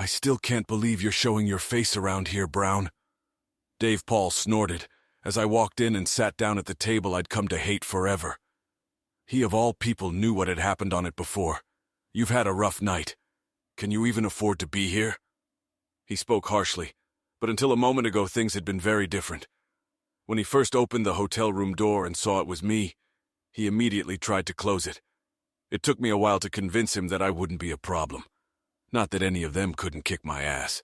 I still can't believe you're showing your face around here, Brown. Dave Paul snorted as I walked in and sat down at the table I'd come to hate forever. He of all people knew what had happened on it before. You've had a rough night. Can you even afford to be here? He spoke harshly, but until a moment ago things had been very different. When he first opened the hotel room door and saw it was me, he immediately tried to close it. It took me a while to convince him that I wouldn't be a problem. Not that any of them couldn't kick my ass.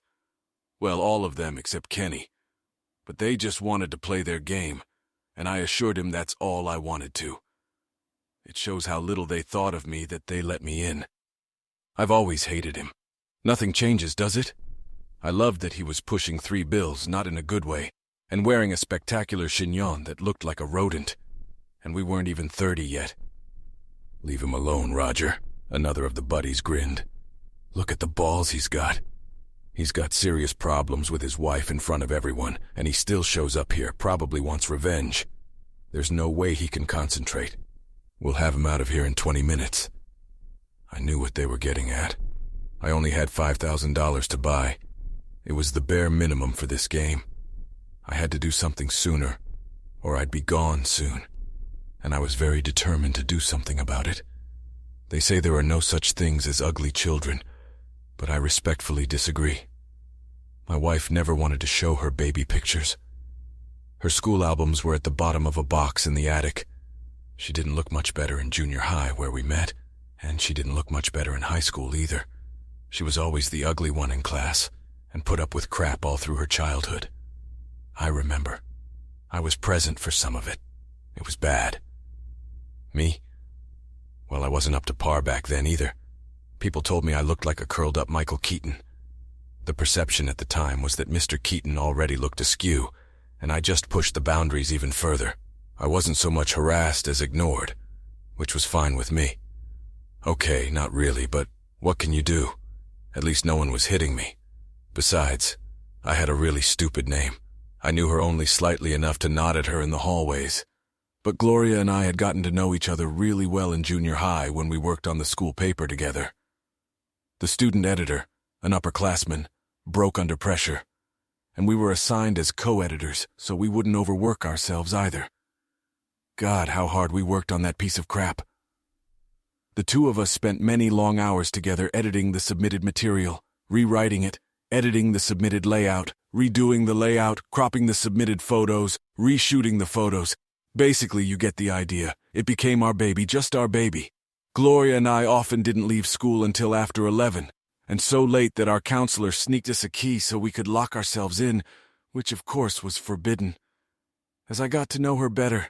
Well, all of them except Kenny. But they just wanted to play their game, and I assured him that's all I wanted to. It shows how little they thought of me that they let me in. I've always hated him. Nothing changes, does it? I loved that he was pushing 3 bills, not in a good way, and wearing a spectacular chignon that looked like a rodent. And we weren't even 30 yet. Leave him alone, Roger. Another of the buddies grinned. Look at the balls he's got. He's got serious problems with his wife in front of everyone, and he still shows up here, probably wants revenge. There's no way he can concentrate. We'll have him out of here in 20 minutes. I knew what they were getting at. I only had $5,000 to buy. It was the bare minimum for this game. I had to do something sooner, or I'd be gone soon. And I was very determined to do something about it. They say there are no such things as ugly children, but I respectfully disagree. My wife never wanted to show her baby pictures. Her school albums were at the bottom of a box in the attic. She didn't look much better in junior high, where we met, and she didn't look much better in high school either. She was always the ugly one in class, and put up with crap all through her childhood. I remember. I was present for some of it. It was bad. Me? Well, I wasn't up to par back then either. People told me I looked like a curled-up Michael Keaton. The perception at the time was that Mr. Keaton already looked askew, and I just pushed the boundaries even further. I wasn't so much harassed as ignored, which was fine with me. Okay, not really, but what can you do? At least no one was hitting me. Besides, I had a really stupid name. I knew her only slightly enough to nod at her in the hallways. But Gloria and I had gotten to know each other really well in junior high when we worked on the school paper together. The student editor, an upperclassman, broke under pressure, and we were assigned as co-editors so we wouldn't overwork ourselves either. God, how hard we worked on that piece of crap. The two of us spent many long hours together editing the submitted material, rewriting it, editing the submitted layout, redoing the layout, cropping the submitted photos, reshooting the photos. Basically, you get the idea. It became our baby, just our baby. Gloria and I often didn't leave school until after 11, and so late that our counselor sneaked us a key so we could lock ourselves in, which of course was forbidden. As I got to know her better,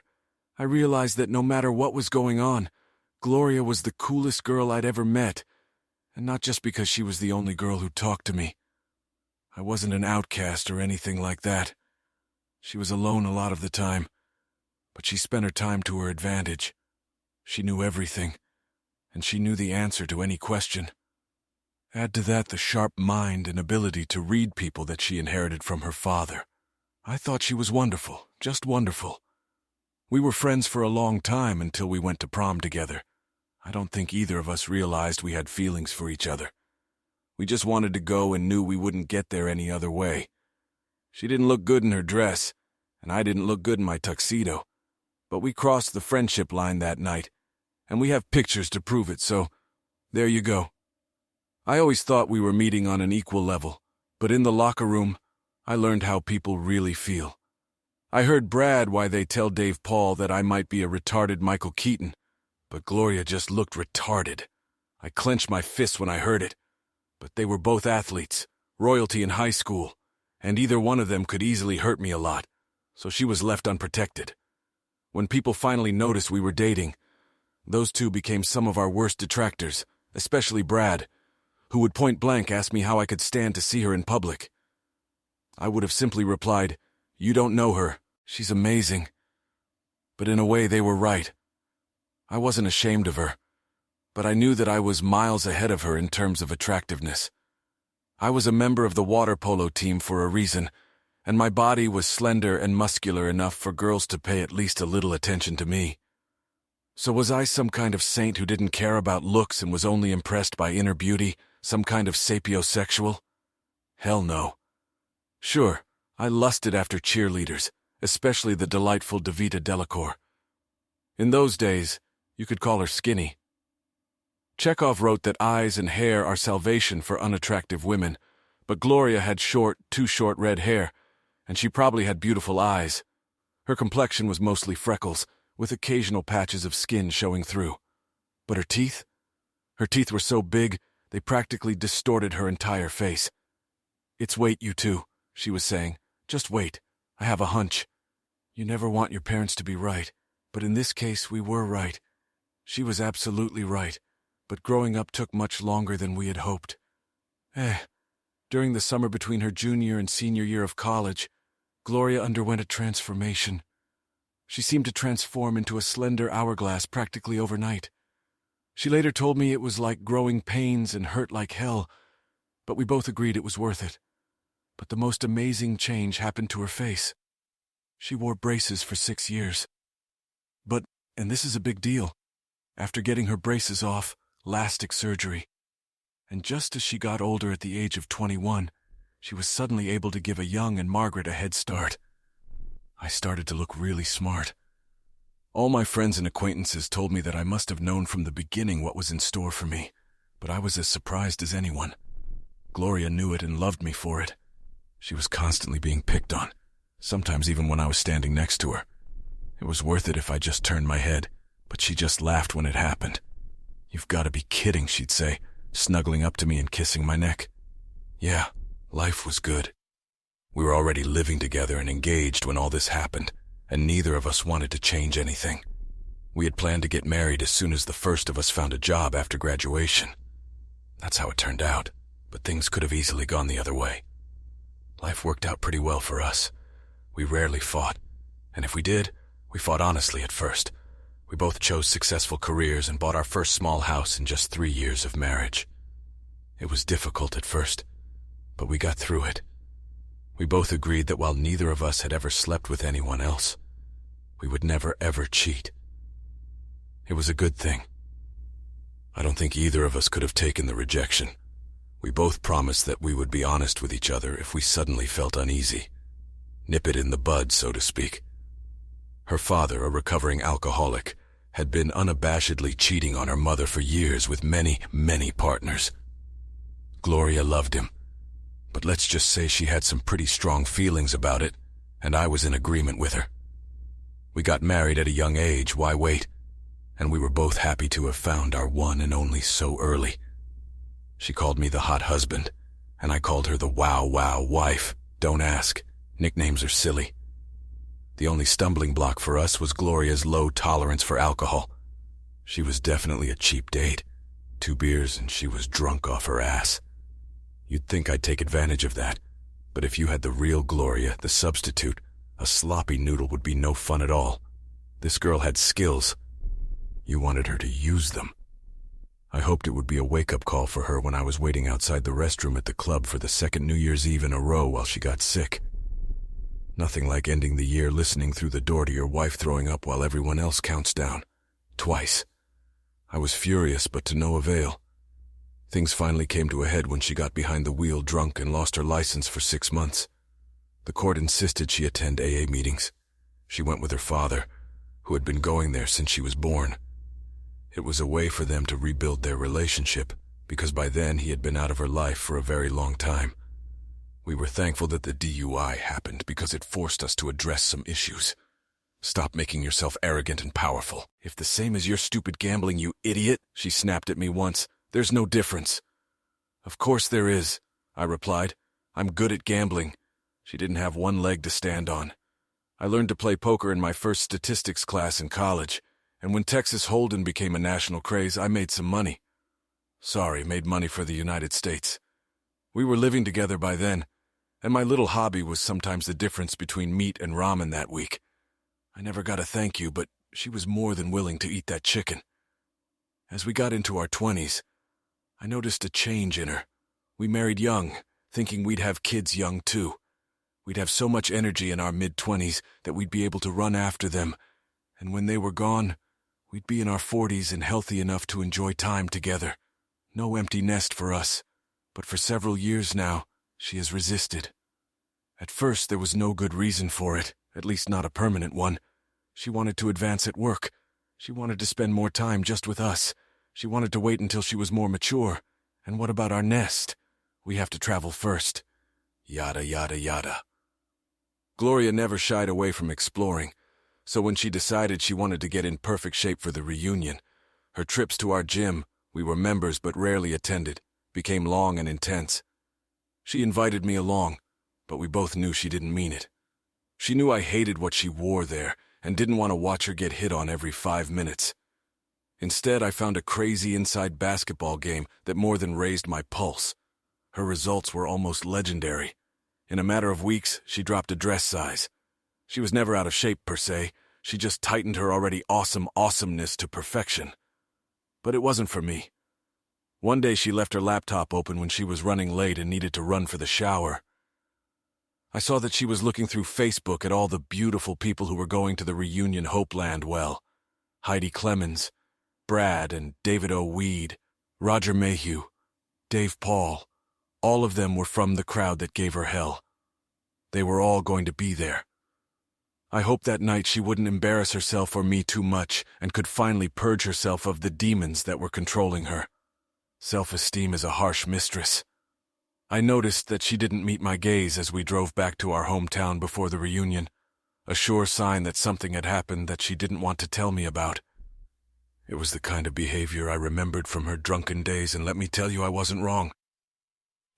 I realized that no matter what was going on, Gloria was the coolest girl I'd ever met, and not just because she was the only girl who talked to me. I wasn't an outcast or anything like that. She was alone a lot of the time, but she spent her time to her advantage. She knew everything, and she knew the answer to any question. Add to that the sharp mind and ability to read people that she inherited from her father. I thought she was wonderful, just wonderful. We were friends for a long time until we went to prom together. I don't think either of us realized we had feelings for each other. We just wanted to go and knew we wouldn't get there any other way. She didn't look good in her dress, and I didn't look good in my tuxedo. But we crossed the friendship line that night, and we have pictures to prove it, so there you go. I always thought we were meeting on an equal level, but in the locker room, I learned how people really feel. I heard Brad why they tell Dave Paul that I might be a retarded Michael Keaton, but Gloria just looked retarded. I clenched my fists when I heard it. But they were both athletes, royalty in high school, and either one of them could easily hurt me a lot, so she was left unprotected. When people finally noticed we were dating, those two became some of our worst detractors, especially Brad, who would point-blank ask me how I could stand to see her in public. I would have simply replied, "You don't know her, she's amazing." But in a way they were right. I wasn't ashamed of her, but I knew that I was miles ahead of her in terms of attractiveness. I was a member of the water polo team for a reason, and my body was slender and muscular enough for girls to pay at least a little attention to me. So was I some kind of saint who didn't care about looks and was only impressed by inner beauty, some kind of sapiosexual? Hell no. Sure, I lusted after cheerleaders, especially the delightful Davita Delacour. In those days, you could call her skinny. Chekhov wrote that eyes and hair are salvation for unattractive women, but Gloria had too short red hair, and she probably had beautiful eyes. Her complexion was mostly freckles, with occasional patches of skin showing through. But her teeth? Her teeth were so big, they practically distorted her entire face. "It's wait, you two," she was saying. "Just wait. I have a hunch. You never want your parents to be right, but in this case we were right. She was absolutely right, but growing up took much longer than we had hoped. During the summer between her junior and senior year of college, Gloria underwent a transformation. She seemed to transform into a slender hourglass practically overnight. She later told me it was like growing pains and hurt like hell, but we both agreed it was worth it. But the most amazing change happened to her face. She wore braces for 6 years. But, and this is a big deal, after getting her braces off, LASIK surgery. And just as she got older at the age of 21, she was suddenly able to give a young and Margaret a head start. I started to look really smart. All my friends and acquaintances told me that I must have known from the beginning what was in store for me, but I was as surprised as anyone. Gloria knew it and loved me for it. She was constantly being picked on, sometimes even when I was standing next to her. It was worth it if I just turned my head, but she just laughed when it happened. "You've got to be kidding," she'd say, snuggling up to me and kissing my neck. Yeah, life was good. We were already living together and engaged when all this happened, and neither of us wanted to change anything. We had planned to get married as soon as the first of us found a job after graduation. That's how it turned out, but things could have easily gone the other way. Life worked out pretty well for us. We rarely fought, and if we did, we fought honestly at first. We both chose successful careers and bought our first small house in just 3 years of marriage. It was difficult at first, but we got through it. We both agreed that while neither of us had ever slept with anyone else, we would never ever cheat. It was a good thing. I don't think either of us could have taken the rejection. We both promised that we would be honest with each other if we suddenly felt uneasy. Nip it in the bud, so to speak. Her father, a recovering alcoholic, had been unabashedly cheating on her mother for years with many, many partners. Gloria loved him, but let's just say she had some pretty strong feelings about it, and I was in agreement with her. We got married at a young age, why wait? And we were both happy to have found our one and only so early. She called me the hot husband, and I called her the wow wife. Don't ask. Nicknames are silly. The only stumbling block for us was Gloria's low tolerance for alcohol. She was definitely a cheap date. 2 beers and she was drunk off her ass. You'd think I'd take advantage of that, but if you had the real Gloria, the substitute, a sloppy noodle would be no fun at all. This girl had skills. You wanted her to use them. I hoped it would be a wake-up call for her when I was waiting outside the restroom at the club for the second New Year's Eve in a row while she got sick. Nothing like ending the year listening through the door to your wife throwing up while everyone else counts down. Twice. I was furious, but to no avail. Things finally came to a head when she got behind the wheel drunk and lost her license for 6 months. The court insisted she attend AA meetings. She went with her father, who had been going there since she was born. It was a way for them to rebuild their relationship, because by then he had been out of her life for a very long time. We were thankful that the DUI happened because it forced us to address some issues. "Stop making yourself arrogant and powerful. If the same as your stupid gambling, you idiot," she snapped at me once. "There's no difference." "Of course there is," I replied. "I'm good at gambling." She didn't have one leg to stand on. I learned to play poker in my first statistics class in college, and when Texas Hold'em became a national craze, I made some money. Made money for the United States. We were living together by then, and my little hobby was sometimes the difference between meat and ramen that week. I never got a thank you, but she was more than willing to eat that chicken. As we got into our 20s, I noticed a change in her. We married young, thinking we'd have kids young too. We'd have so much energy in our mid-20s that we'd be able to run after them, and when they were gone, we'd be in our 40s and healthy enough to enjoy time together. No empty nest for us, but for several years now, She has resisted. At first, there was no good reason for it, at least not a permanent one. She wanted to advance at work. She wanted to spend more time just with us. She wanted to wait until she was more mature. And what about our nest? We have to travel first. Yada, yada, yada. Gloria never shied away from exploring, so when she decided she wanted to get in perfect shape for the reunion, her trips to our gym, we were members but rarely attended, became long and intense. She invited me along, but we both knew she didn't mean it. She knew I hated what she wore there and didn't want to watch her get hit on every 5 minutes. Instead, I found a crazy inside basketball game that more than raised my pulse. Her results were almost legendary. In a matter of weeks, she dropped a dress size. She was never out of shape per se, she just tightened her already awesome awesomeness to perfection. But it wasn't for me. One day she left her laptop open when she was running late and needed to run for the shower. I saw that she was looking through Facebook at all the beautiful people who were going to the reunion Hopeland well. Heidi Clemens, Brad and David O. Weed, Roger Mayhew, Dave Paul. All of them were from the crowd that gave her hell. They were all going to be there. I hoped that night she wouldn't embarrass herself or me too much and could finally purge herself of the demons that were controlling her. Self-esteem is a harsh mistress. I noticed that she didn't meet my gaze as we drove back to our hometown before the reunion, a sure sign that something had happened that she didn't want to tell me about. It was the kind of behavior I remembered from her drunken days, and let me tell you, I wasn't wrong.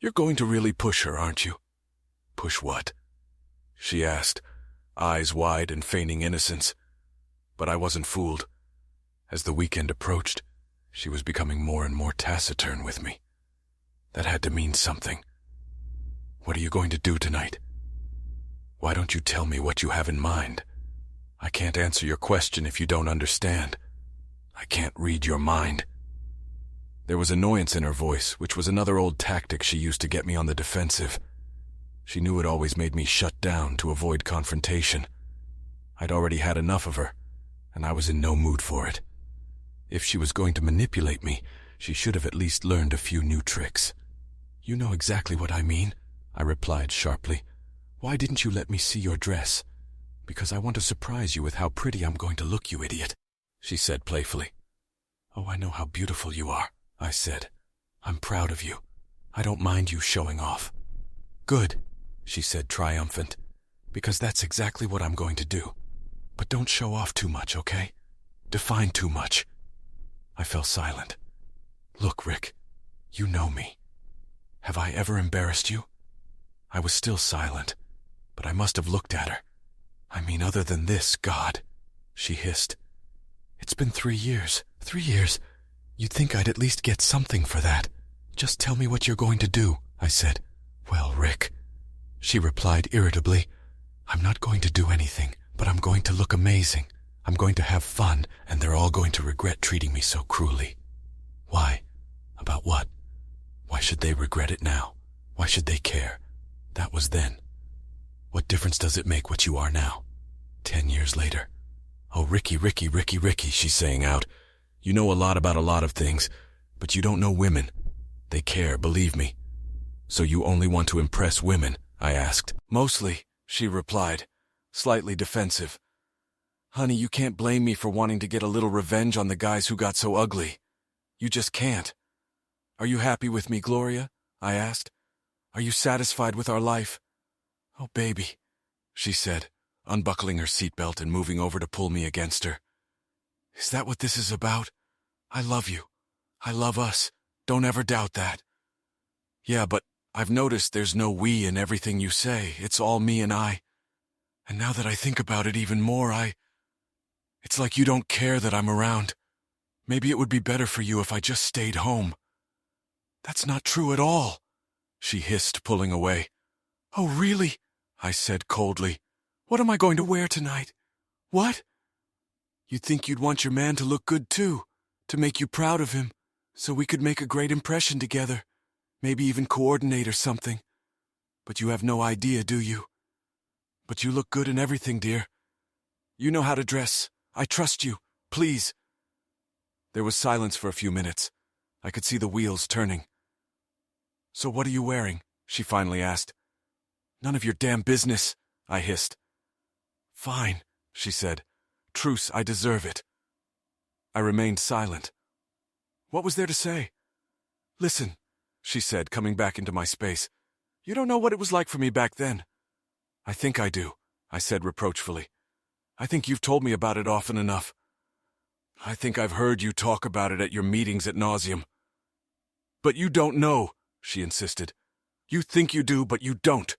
"You're going to really push her, aren't you?" "Push what?" she asked, eyes wide and feigning innocence. But I wasn't fooled. As the weekend approached, she was becoming more and more taciturn with me. That had to mean something. "What are you going to do tonight?" "Why don't you tell me what you have in mind? I can't answer your question if you don't understand. I can't read your mind." There was annoyance in her voice, which was another old tactic she used to get me on the defensive. She knew it always made me shut down to avoid confrontation. I'd already had enough of her, and I was in no mood for it. If she was going to manipulate me, she should have at least learned a few new tricks. "You know exactly what I mean," I replied sharply. "Why didn't you let me see your dress?" "Because I want to surprise you with how pretty I'm going to look, you idiot," she said playfully. "Oh, I know how beautiful you are," I said. "I'm proud of you. I don't mind you showing off." "Good," she said triumphant, "because that's exactly what I'm going to do. But don't show off too much, okay? Define too much." I fell silent. "Look, Rick, you know me. Have I ever embarrassed you?" I was still silent, but I must have looked at her. "I mean, other than this, God," she hissed. "It's been 3 years. 3 years. You'd think I'd at least get something for that. Just tell me what you're going to do," I said. "Well, Rick," she replied irritably, "I'm not going to do anything, but I'm going to look amazing. I'm going to have fun, and they're all going to regret treating me so cruelly." "Why? About what? Why should they regret it now? Why should they care? That was then. What difference does it make what you are now? 10 years later. Oh, Ricky, Ricky, Ricky, Ricky," she's saying out. "You know a lot about a lot of things, but you don't know women. They care, believe me." "So you only want to impress women?" I asked. "Mostly," she replied, slightly defensive. "Honey, you can't blame me for wanting to get a little revenge on the guys who got so ugly. You just can't. Are you happy with me, Gloria?" I asked. "Are you satisfied with our life?" "Oh, baby," she said, unbuckling her seatbelt and moving over to pull me against her. "Is that what this is about? I love you. I love us. Don't ever doubt that." "Yeah, but I've noticed there's no we in everything you say. It's all me and I. And now that I think about it even more, it's like you don't care that I'm around. Maybe it would be better for you if I just stayed home." "That's not true at all," she hissed, pulling away. "Oh, really?" I said coldly. "What am I going to wear tonight? What?" "You'd think you'd want your man to look good too, to make you proud of him, so we could make a great impression together, maybe even coordinate or something. But you have no idea, do you? But you look good in everything, dear. You know how to dress. I trust you. Please." There was silence for a few minutes. I could see the wheels turning. "So what are you wearing?" she finally asked. None of your damn business, I hissed. Fine, she said. Truce, I deserve it. I remained silent. What was there to say? Listen, she said, coming back into my space. You don't know what it was like for me back then. I think I do, I said reproachfully. I think you've told me about it often enough. I think I've heard you talk about it at your meetings ad nauseum. But you don't know, she insisted. You think you do, but you don't.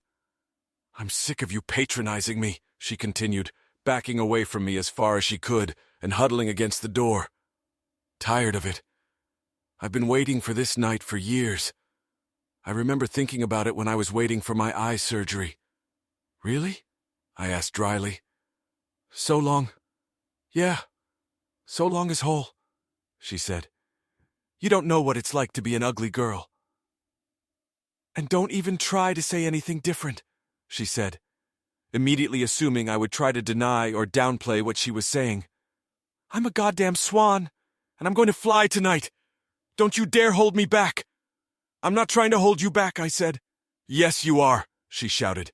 I'm sick of you patronizing me, she continued, backing away from me as far as she could and huddling against the door. Tired of it. I've been waiting for this night for years. I remember thinking about it when I was waiting for my eye surgery. Really? I asked dryly. So long? Yeah. So long as whole, she said. You don't know what it's like to be an ugly girl. And don't even try to say anything different, she said, immediately assuming I would try to deny or downplay what she was saying. I'm a goddamn swan, and I'm going to fly tonight. Don't you dare hold me back. I'm not trying to hold you back, I said. Yes, you are, she shouted.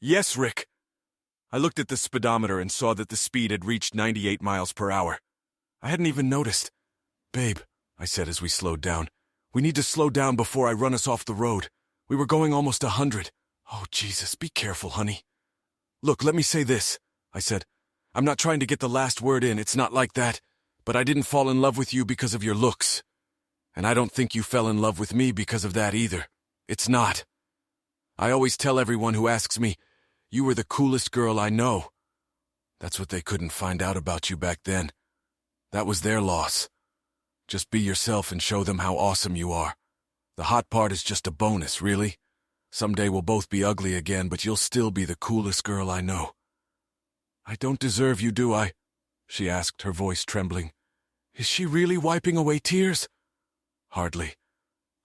Yes, Rick. I looked at the speedometer and saw that the speed had reached 98 miles per hour. I hadn't even noticed. Babe, I said as we slowed down, we need to slow down before I run us off the road. We were going almost 100. Oh, Jesus, be careful, honey. Look, let me say this, I said. I'm not trying to get the last word in, it's not like that. But I didn't fall in love with you because of your looks. And I don't think you fell in love with me because of that either. It's not. I always tell everyone who asks me, you were the coolest girl I know. That's what they couldn't find out about you back then. That was their loss. Just be yourself and show them how awesome you are. The hot part is just a bonus, really. Someday we'll both be ugly again, but you'll still be the coolest girl I know. I don't deserve you, do I? She asked, her voice trembling. Is she really wiping away tears? Hardly.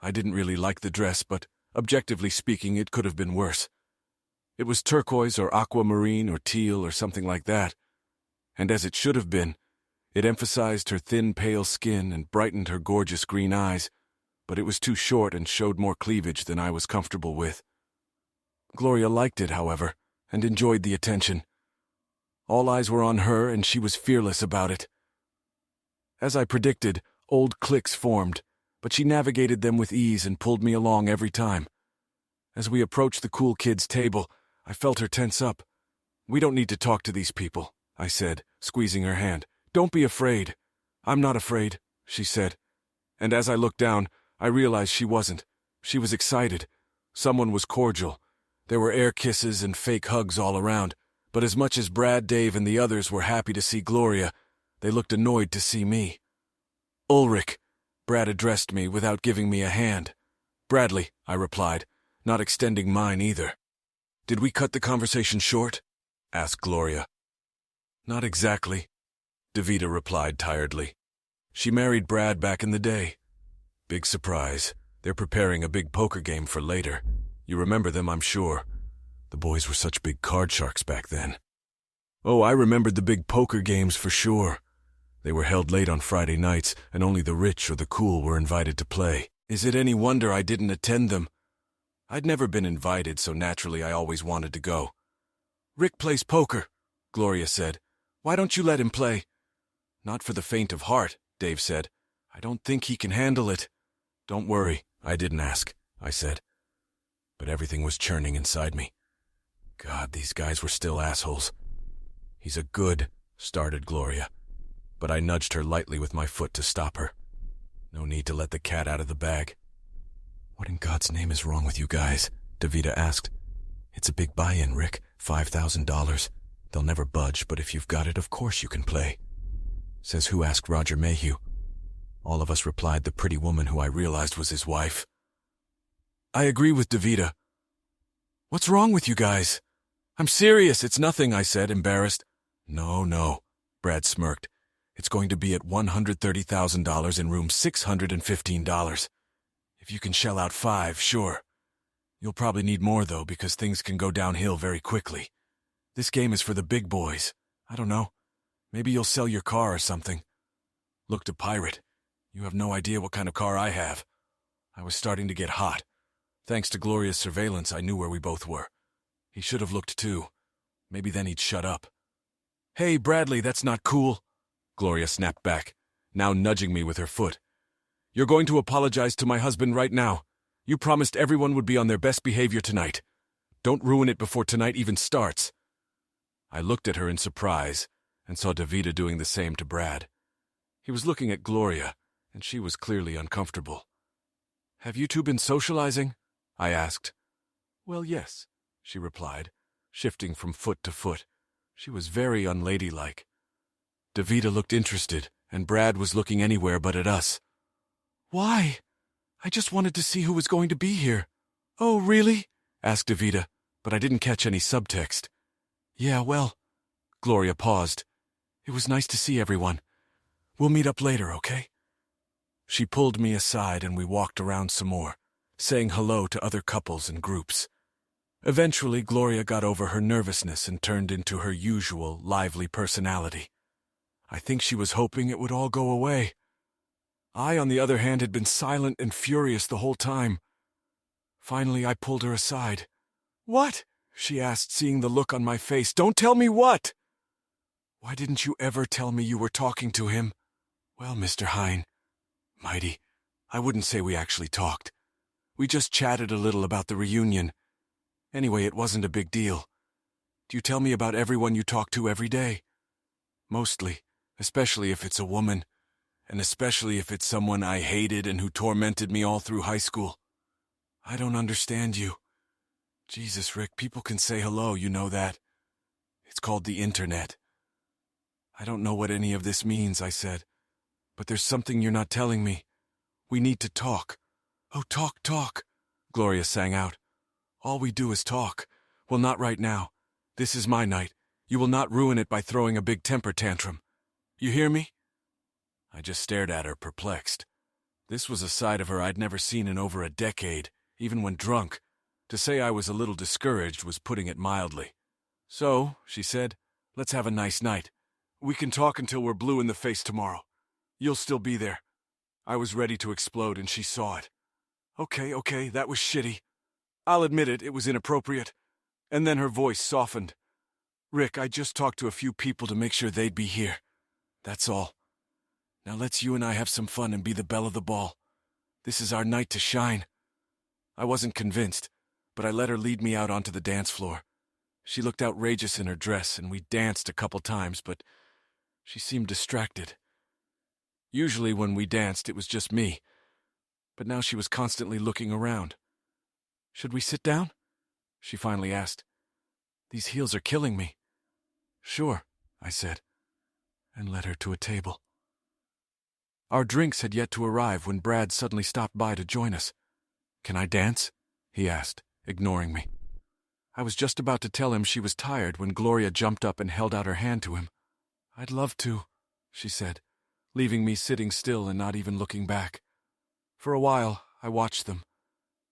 I didn't really like the dress, but objectively speaking, it could have been worse. It was turquoise or aquamarine or teal or something like that. And as it should have been, it emphasized her thin, pale skin and brightened her gorgeous green eyes, but it was too short and showed more cleavage than I was comfortable with. Gloria liked it, however, and enjoyed the attention. All eyes were on her, and she was fearless about it. As I predicted, old cliques formed, but she navigated them with ease and pulled me along every time. As we approached the cool kids' table, I felt her tense up. We don't need to talk to these people, I said, squeezing her hand. Don't be afraid. I'm not afraid, she said. And as I looked down, I realized she wasn't. She was excited. Someone was cordial. There were air kisses and fake hugs all around, but as much as Brad, Dave, and the others were happy to see Gloria, they looked annoyed to see me. Ulrich, Brad addressed me without giving me a hand. Bradley, I replied, not extending mine either. Did we cut the conversation short? Asked Gloria. Not exactly, Davida replied tiredly. She married Brad back in the day. Big surprise. They're preparing a big poker game for later. You remember them, I'm sure. The boys were such big card sharks back then. Oh, I remembered the big poker games for sure. They were held late on Friday nights, and only the rich or the cool were invited to play. Is it any wonder I didn't attend them? I'd never been invited, so naturally I always wanted to go. Rick plays poker, Gloria said. Why don't you let him play? Not for the faint of heart, Dave said. I don't think he can handle it. Don't worry, I didn't ask, I said. But everything was churning inside me. God, these guys were still assholes. He's a good, started Gloria, but I nudged her lightly with my foot to stop her. No need to let the cat out of the bag. What in God's name is wrong with you guys? Davida asked. It's a big buy-in, Rick, $5,000. They'll never budge, but if you've got it, of course you can play. Says who asked Roger Mayhew. All of us replied the pretty woman who I realized was his wife. I agree with Davida. What's wrong with you guys? I'm serious, it's nothing, I said, embarrassed. No, Brad smirked. It's going to be at $130,000 in room $615. If you can shell out $5, sure. You'll probably need more, though, because things can go downhill very quickly. This game is for the big boys. I don't know. Maybe you'll sell your car or something. Look, to pirate. You have no idea what kind of car I have. I was starting to get hot. Thanks to Gloria's surveillance, I knew where we both were. He should have looked too. Maybe then he'd shut up. Hey, Bradley, that's not cool, Gloria snapped back, now nudging me with her foot. You're going to apologize to my husband right now. You promised everyone would be on their best behavior tonight. Don't ruin it before tonight even starts. I looked at her in surprise and saw Davida doing the same to Brad. He was looking at Gloria, and she was clearly uncomfortable. Have you two been socializing? I asked. Well, yes, she replied, shifting from foot to foot. She was very unladylike. Davida looked interested, and Brad was looking anywhere but at us. Why? I just wanted to see who was going to be here. Oh, really? Asked Davida, but I didn't catch any subtext. Yeah, well, Gloria paused. It was nice to see everyone. We'll meet up later, okay? She pulled me aside and we walked around some more, saying hello to other couples and groups. Eventually, Gloria got over her nervousness and turned into her usual lively personality. I think she was hoping it would all go away. I, on the other hand, had been silent and furious the whole time. Finally, I pulled her aside. What? She asked, seeing the look on my face. Don't tell me what! Why didn't you ever tell me you were talking to him? Well, Mr. Hine, Mighty, I wouldn't say we actually talked. We just chatted a little about the reunion. Anyway, it wasn't a big deal. Do you tell me about everyone you talk to every day? Mostly, especially if it's a woman, and especially if it's someone I hated and who tormented me all through high school. I don't understand you. Jesus, Rick, people can say hello, you know that. It's called the internet. I don't know what any of this means, I said. But there's something you're not telling me. We need to talk. Oh, talk, Gloria sang out. All we do is talk. Well, not right now. This is my night. You will not ruin it by throwing a big temper tantrum. You hear me? I just stared at her, perplexed. This was a side of her I'd never seen in over a decade, even when drunk. To say I was a little discouraged was putting it mildly. So, she said, let's have a nice night. We can talk until we're blue in the face tomorrow. You'll still be there. I was ready to explode and she saw it. Okay, that was shitty. I'll admit it was inappropriate. And then her voice softened. Rick, I just talked to a few people to make sure they'd be here. That's all. Now let's you and I have some fun and be the belle of the ball. This is our night to shine. I wasn't convinced, but I let her lead me out onto the dance floor. She looked outrageous in her dress, and we danced a couple times, but she seemed distracted. Usually when we danced, it was just me, but now she was constantly looking around. Should we sit down? She finally asked. These heels are killing me. Sure, I said, and led her to a table. Our drinks had yet to arrive when Brad suddenly stopped by to join us. Can I dance? He asked, ignoring me. I was just about to tell him she was tired when Gloria jumped up and held out her hand to him. I'd love to, she said, leaving me sitting still and not even looking back. For a while, I watched them.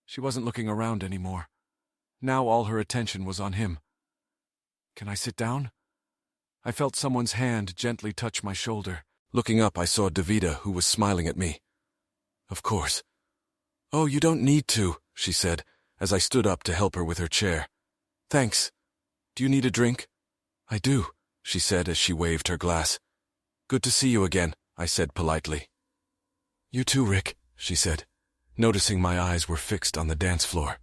She wasn't looking around anymore. Now all her attention was on him. Can I sit down? I felt someone's hand gently touch my shoulder. Looking up, I saw Davida, who was smiling at me. Of course. Oh, you don't need to, she said, as I stood up to help her with her chair. Thanks. Do you need a drink? I do, she said as she waved her glass. Good to see you again, I said politely. You too, Rick, she said, noticing my eyes were fixed on the dance floor.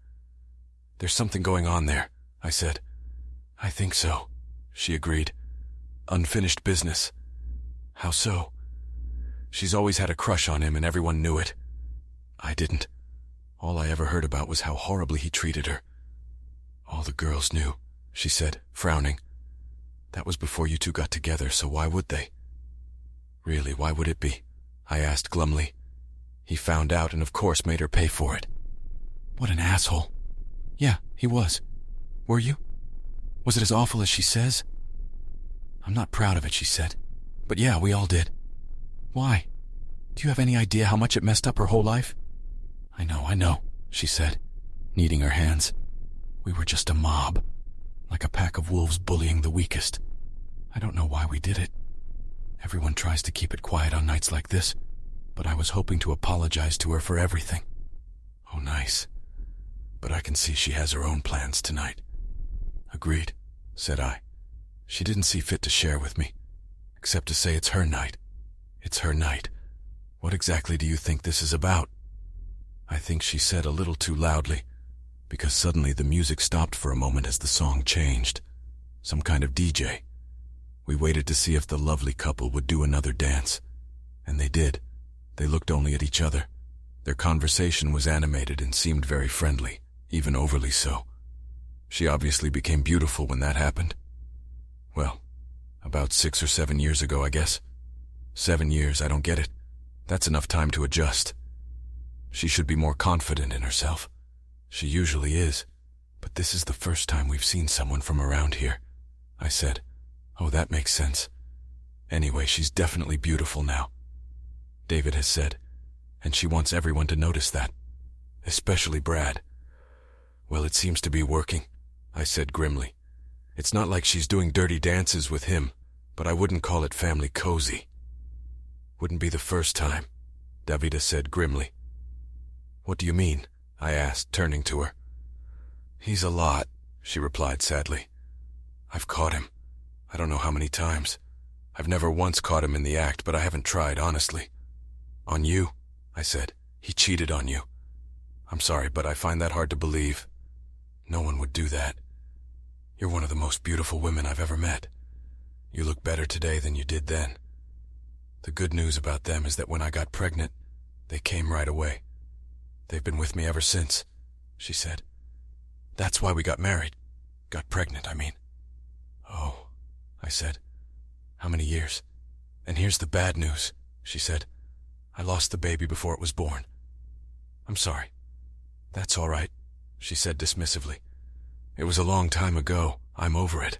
There's something going on there, I said. I think so, she agreed. Unfinished business. How so? She's always had a crush on him and everyone knew it. I didn't. All I ever heard about was how horribly he treated her. All the girls knew, she said, frowning. That was before you two got together, so why would they? Really, why would it be? I asked glumly. He found out and of course made her pay for it. What an asshole. Yeah, he was. Were you? Was it as awful as she says? I'm not proud of it, she said. But yeah, we all did. Why? Do you have any idea how much it messed up her whole life? I know, she said, kneading her hands. We were just a mob, like a pack of wolves bullying the weakest. I don't know why we did it. Everyone tries to keep it quiet on nights like this, but I was hoping to apologize to her for everything. Oh, nice. but I can see she has her own plans tonight." "Agreed," said I. "She didn't see fit to share with me, except to say it's her night. It's her night. What exactly do you think this is about?" I think she said a little too loudly, because suddenly the music stopped for a moment as the song changed. Some kind of DJ. We waited to see if the lovely couple would do another dance, and they did. They looked only at each other. Their conversation was animated and seemed very friendly, even overly so. She obviously became beautiful when that happened. Well, about 6 or 7 years ago, I guess. 7 years, I don't get it. That's enough time to adjust. She should be more confident in herself. She usually is, but this is the first time we've seen someone from around here, I said. Oh, that makes sense. Anyway, she's definitely beautiful now, David has said, and she wants everyone to notice that, especially Brad. Well, it seems to be working, I said grimly. It's not like she's doing dirty dances with him, but I wouldn't call it family cozy. Wouldn't be the first time, Davida said grimly. What do you mean? I asked, turning to her. He's a lot, she replied sadly. I've caught him. I don't know how many times. I've never once caught him in the act, but I haven't tried, honestly. On you, I said. He cheated on you. I'm sorry, but I find that hard to believe. No one would do that. You're one of the most beautiful women I've ever met. You look better today than you did then. The good news about them is that when I got pregnant, they came right away. They've been with me ever since, she said. That's why we got married. Got pregnant, I mean. Oh, I said. How many years? And here's the bad news, she said. I lost the baby before it was born. I'm sorry. That's all right, she said dismissively. It was a long time ago. I'm over it.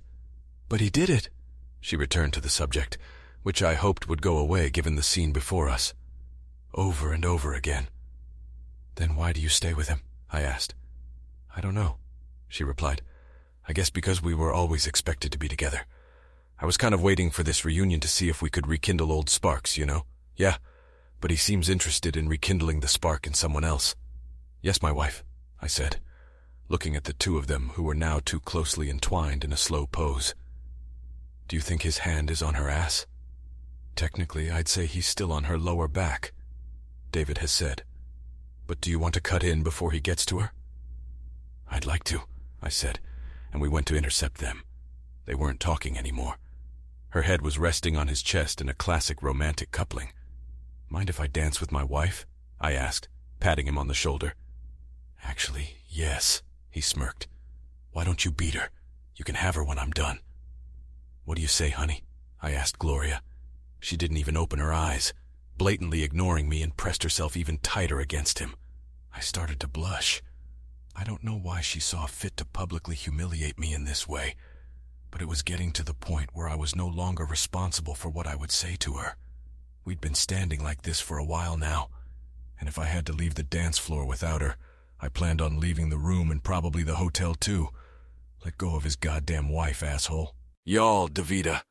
But he did it, she returned to the subject, which I hoped would go away given the scene before us. Over and over again. Then why do you stay with him? I asked. I don't know, she replied. I guess because we were always expected to be together. I was kind of waiting for this reunion to see if we could rekindle old sparks, you know? Yeah, but he seems interested in rekindling the spark in someone else. Yes, my wife, I said, looking at the two of them who were now too closely entwined in a slow pose. Do you think his hand is on her ass? Technically, I'd say he's still on her lower back, David has said. But do you want to cut in before he gets to her? I'd like to, I said, and we went to intercept them. They weren't talking anymore. Her head was resting on his chest in a classic romantic coupling. Mind if I dance with my wife? I asked, patting him on the shoulder. Actually, yes, he smirked. Why don't you beat her? You can have her when I'm done. What do you say, honey? I asked Gloria. She didn't even open her eyes, blatantly ignoring me, and pressed herself even tighter against him. I started to blush. I don't know why she saw fit to publicly humiliate me in this way, but it was getting to the point where I was no longer responsible for what I would say to her. We'd been standing like this for a while now, and if I had to leave the dance floor without her, I planned on leaving the room and probably the hotel too. Let go of his goddamn wife, asshole. Y'all, Davida,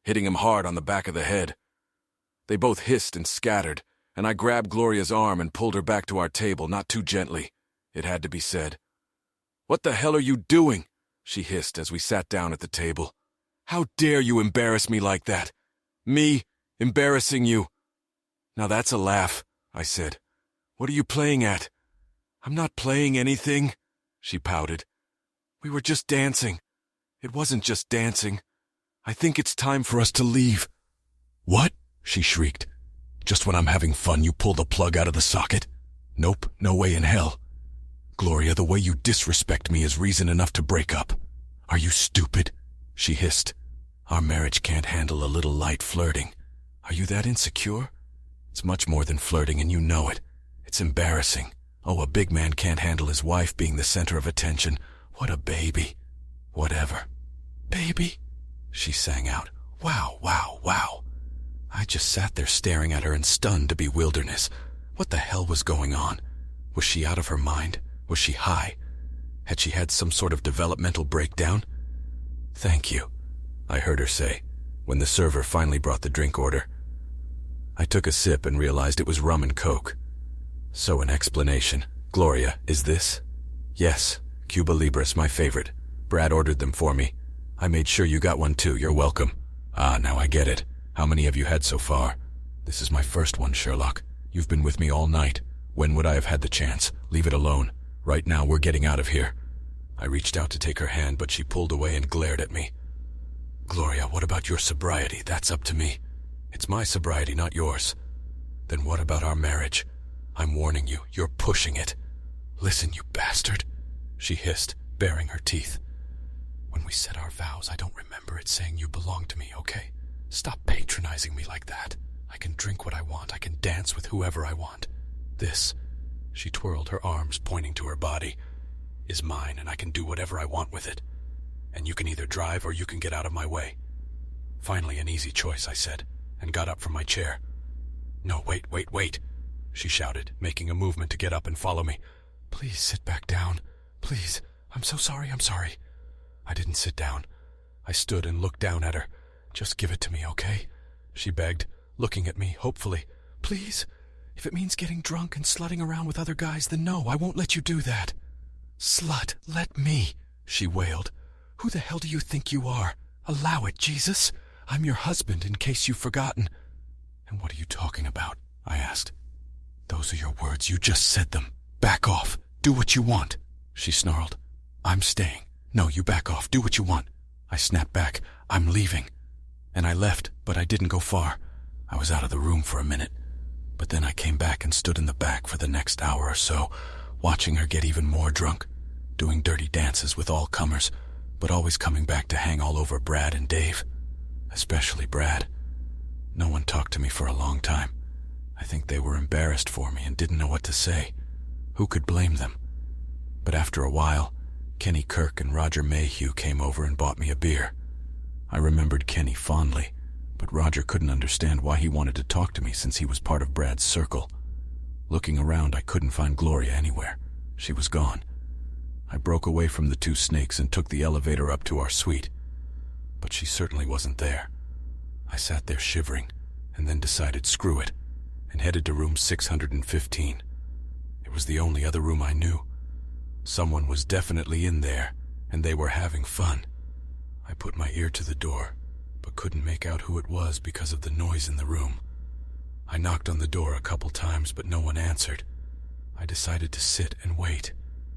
hitting him hard on the back of the head. They both hissed and scattered, and I grabbed Gloria's arm and pulled her back to our table, not too gently. It had to be said. What the hell are you doing? She hissed as we sat down at the table. How dare you embarrass me like that? Me, embarrassing you. Now that's a laugh, I said. What are you playing at? I'm not playing anything, she pouted. We were just dancing. It wasn't just dancing. I think it's time for us to leave. What? She shrieked. Just when I'm having fun, you pull the plug out of the socket? Nope, no way in hell. Gloria, the way you disrespect me is reason enough to break up. Are you stupid? She hissed. Our marriage can't handle a little light flirting. Are you that insecure? It's much more than flirting, and you know it. It's embarrassing. Oh, a big man can't handle his wife being the center of attention. What a baby. Whatever. Baby? She sang out. Wow, wow, wow. I just sat there staring at her in stunned bewilderness. What the hell was going on? Was she out of her mind? Was she high? Had she had some sort of developmental breakdown? Thank you, I heard her say, when the server finally brought the drink order. I took a sip and realized it was rum and coke. So an explanation. Gloria, is this? Yes, Cuba Libras, my favorite. Brad ordered them for me. I made sure you got one too, you're welcome. Ah, now I get it. How many have you had so far? This is my first one, Sherlock. You've been with me all night. When would I have had the chance? Leave it alone. Right now, we're getting out of here. I reached out to take her hand, but she pulled away and glared at me. Gloria, what about your sobriety? That's up to me. It's my sobriety, not yours. Then what about our marriage? I'm warning you, you're pushing it. Listen, you bastard, she hissed, baring her teeth. When we said our vows, I don't remember it saying you belong to me, okay? Stop patronizing me like that. I can drink what I want, I can dance with whoever I want. This, she twirled her arms, pointing to her body, is mine and I can do whatever I want with it. And you can either drive or you can get out of my way. Finally, an easy choice, I said, and got up from my chair. No, wait, she shouted, making a movement to get up and follow me. Please sit back down. Please. I'm so sorry. I didn't sit down. I stood and looked down at her. Just give it to me, okay? She begged, looking at me, hopefully. Please. If it means getting drunk and slutting around with other guys, then no, I won't let you do that. Slut, let me, she wailed. Who the hell do you think you are? Allow it, Jesus. I'm your husband, in case you've forgotten. And what are you talking about? I asked. Those are your words. You just said them. Back off. Do what you want, she snarled. I'm staying. No, you back off. Do what you want. I snapped back. I'm leaving. And I left, but I didn't go far. I was out of the room for a minute. But then I came back and stood in the back for the next hour or so, watching her get even more drunk, doing dirty dances with all comers, but always coming back to hang all over Brad and Dave. Especially Brad. No one talked to me for a long time. I think they were embarrassed for me and didn't know what to say. Who could blame them? But after a while, Kenny Kirk and Roger Mayhew came over and bought me a beer. I remembered Kenny fondly, but Roger couldn't understand why he wanted to talk to me since he was part of Brad's circle. Looking around, I couldn't find Gloria anywhere. She was gone. I broke away from the two snakes and took the elevator up to our suite. But she certainly wasn't there. I sat there shivering, and then decided screw it, and headed to room 615. It was the only other room I knew. Someone was definitely in there, and they were having fun. I put my ear to the door, but couldn't make out who it was because of the noise in the room. I knocked on the door a couple times, but no one answered. I decided to sit and wait,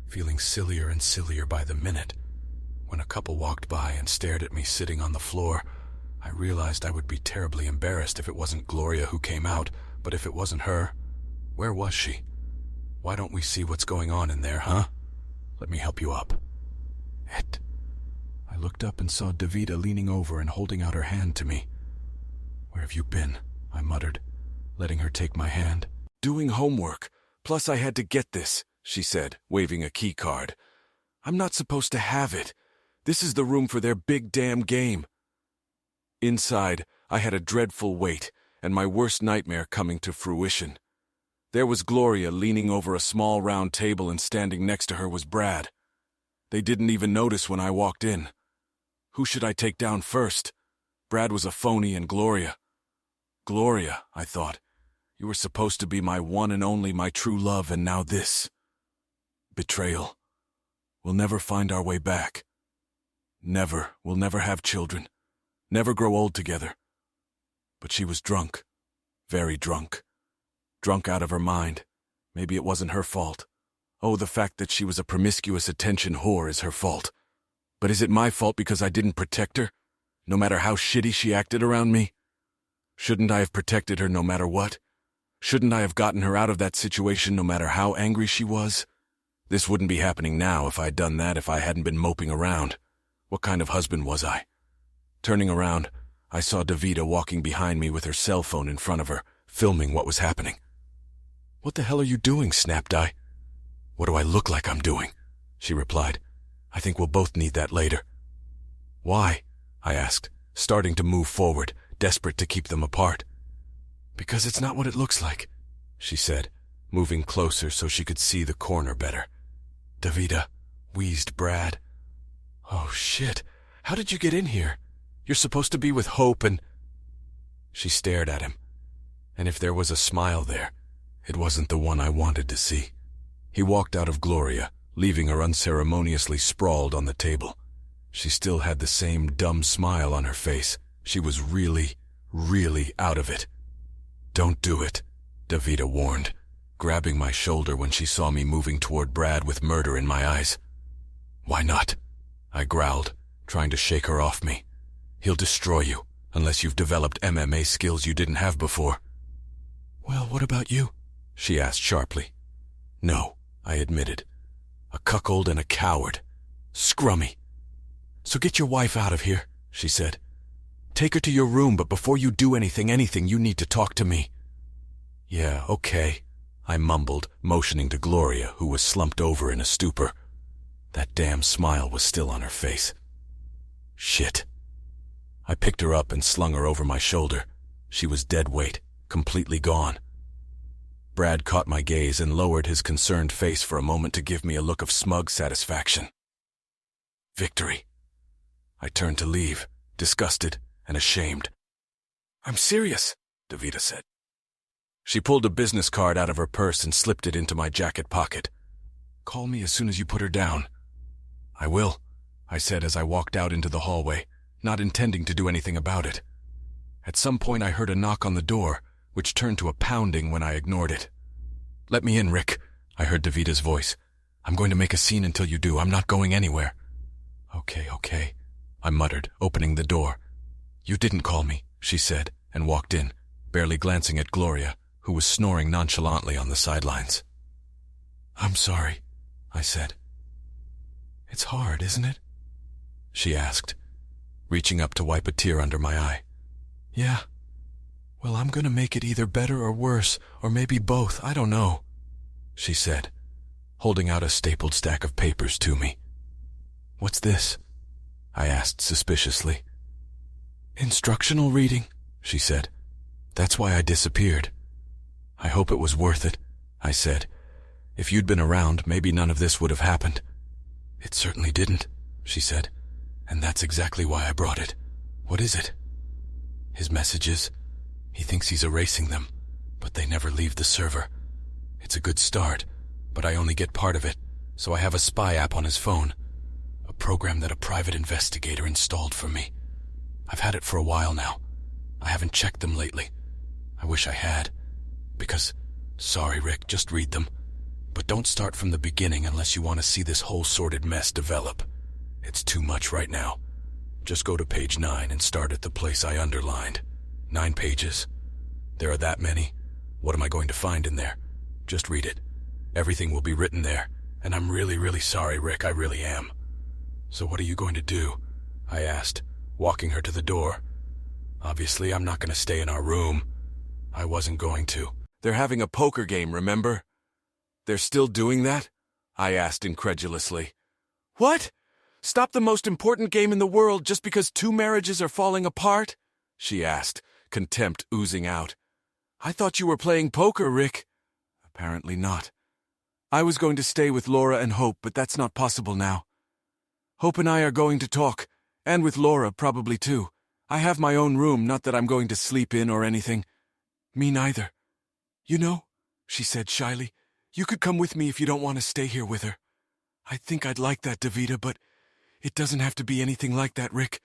feeling sillier and sillier by the minute. When a couple walked by and stared at me sitting on the floor, I realized I would be terribly embarrassed if it wasn't Gloria who came out, but if it wasn't her, where was she? Why don't we see what's going on in there, huh? Let me help you up. I looked up and saw Davida leaning over and holding out her hand to me. Where have you been? I muttered, letting her take my hand. Doing homework. Plus I had to get this, she said, waving a key card. I'm not supposed to have it. This is the room for their big damn game. Inside, I had a dreadful wait, and my worst nightmare coming to fruition. There was Gloria leaning over a small round table, and standing next to her was Brad. They didn't even notice when I walked in. Who should I take down first? Brad was a phony, and Gloria. Gloria, I thought. You were supposed to be my one and only, my true love, and now this. Betrayal. We'll never find our way back. Never. We'll never have children. Never grow old together. But she was drunk. Very drunk. Drunk out of her mind. Maybe it wasn't her fault. Oh, the fact that she was a promiscuous attention whore is her fault. But is it my fault because I didn't protect her, no matter how shitty she acted around me? Shouldn't I have protected her no matter what? Shouldn't I have gotten her out of that situation no matter how angry she was? This wouldn't be happening now if I'd done that, if I hadn't been moping around. What kind of husband was I? Turning around, I saw Davida walking behind me with her cell phone in front of her, filming what was happening. What the hell are you doing, snapped I. What do I look like I'm doing? She replied. I think we'll both need that later. Why? I asked, starting to move forward, desperate to keep them apart. Because it's not what it looks like, she said, moving closer so she could see the corner better. Davida, wheezed Brad. Oh, shit. How did you get in here? You're supposed to be with Hope and... She stared at him. And if there was a smile there, it wasn't the one I wanted to see. He walked out of Gloria, leaving her unceremoniously sprawled on the table. She still had the same dumb smile on her face. She was really, really out of it. "Don't do it," Davida warned, grabbing my shoulder when she saw me moving toward Brad with murder in my eyes. "Why not?" I growled, trying to shake her off me. "He'll destroy you, unless you've developed MMA skills you didn't have before." "Well, what about you?" she asked sharply. "No," I admitted. "A cuckold and a coward. Scrummy." "So get your wife out of here," she said. "Take her to your room, but before you do anything, you need to talk to me." "Yeah, okay," I mumbled, motioning to Gloria, who was slumped over in a stupor. That damn smile was still on her face. Shit. I picked her up and slung her over my shoulder. She was dead weight, completely gone. Brad caught my gaze and lowered his concerned face for a moment to give me a look of smug satisfaction. Victory. I turned to leave, disgusted and ashamed. "I'm serious," Davida said. She pulled a business card out of her purse and slipped it into my jacket pocket. "Call me as soon as you put her down." "I will," I said as I walked out into the hallway, not intending to do anything about it. At some point I heard a knock on the door, which turned to a pounding when I ignored it. "Let me in, Rick," I heard Davida's voice. "I'm going to make a scene until you do. I'm not going anywhere." Okay, I muttered, opening the door. "You didn't call me," she said, and walked in, barely glancing at Gloria, who was snoring nonchalantly on the sidelines. "I'm sorry," I said. "It's hard, isn't it?" she asked, reaching up to wipe a tear under my eye. "Yeah. Well, I'm going to make it either better or worse, or maybe both, I don't know," she said, holding out a stapled stack of papers to me. "What's this?" I asked suspiciously. "Instructional reading," she said. "That's why I disappeared." "I hope it was worth it," I said. "If you'd been around, maybe none of this would have happened." "It certainly didn't," she said. "And that's exactly why I brought it." "What is it?" "His messages. He thinks he's erasing them, but they never leave the server. It's a good start, but I only get part of it, so I have a spy app on his phone. A program that a private investigator installed for me. I've had it for a while now. I haven't checked them lately. I wish I had. Because, sorry Rick, just read them. But don't start from the beginning unless you want to see this whole sordid mess develop. It's too much right now. Just go to page 9 and start at the place I underlined. 9 pages. There are that many. What am I going to find in there? Just read it. Everything will be written there, and I'm really, really sorry, Rick, I really am." "So what are you going to do?" I asked, walking her to the door. "Obviously, I'm not going to stay in our room." I wasn't going to. "They're having a poker game, remember?" "They're still doing that?" I asked incredulously. "What? Stop the most important game in the world just because 2 marriages are falling apart?" she asked, contempt oozing out. "I thought you were playing poker, Rick." "Apparently not. I was going to stay with Laura and Hope, but that's not possible now. Hope and I are going to talk, and with Laura probably too. I have my own room, not that I'm going to sleep in or anything. Me neither. You know," she said shyly, "you could come with me if you don't want to stay here with her. I think I'd like that, Davida, but it doesn't have to be anything like that, Rick,"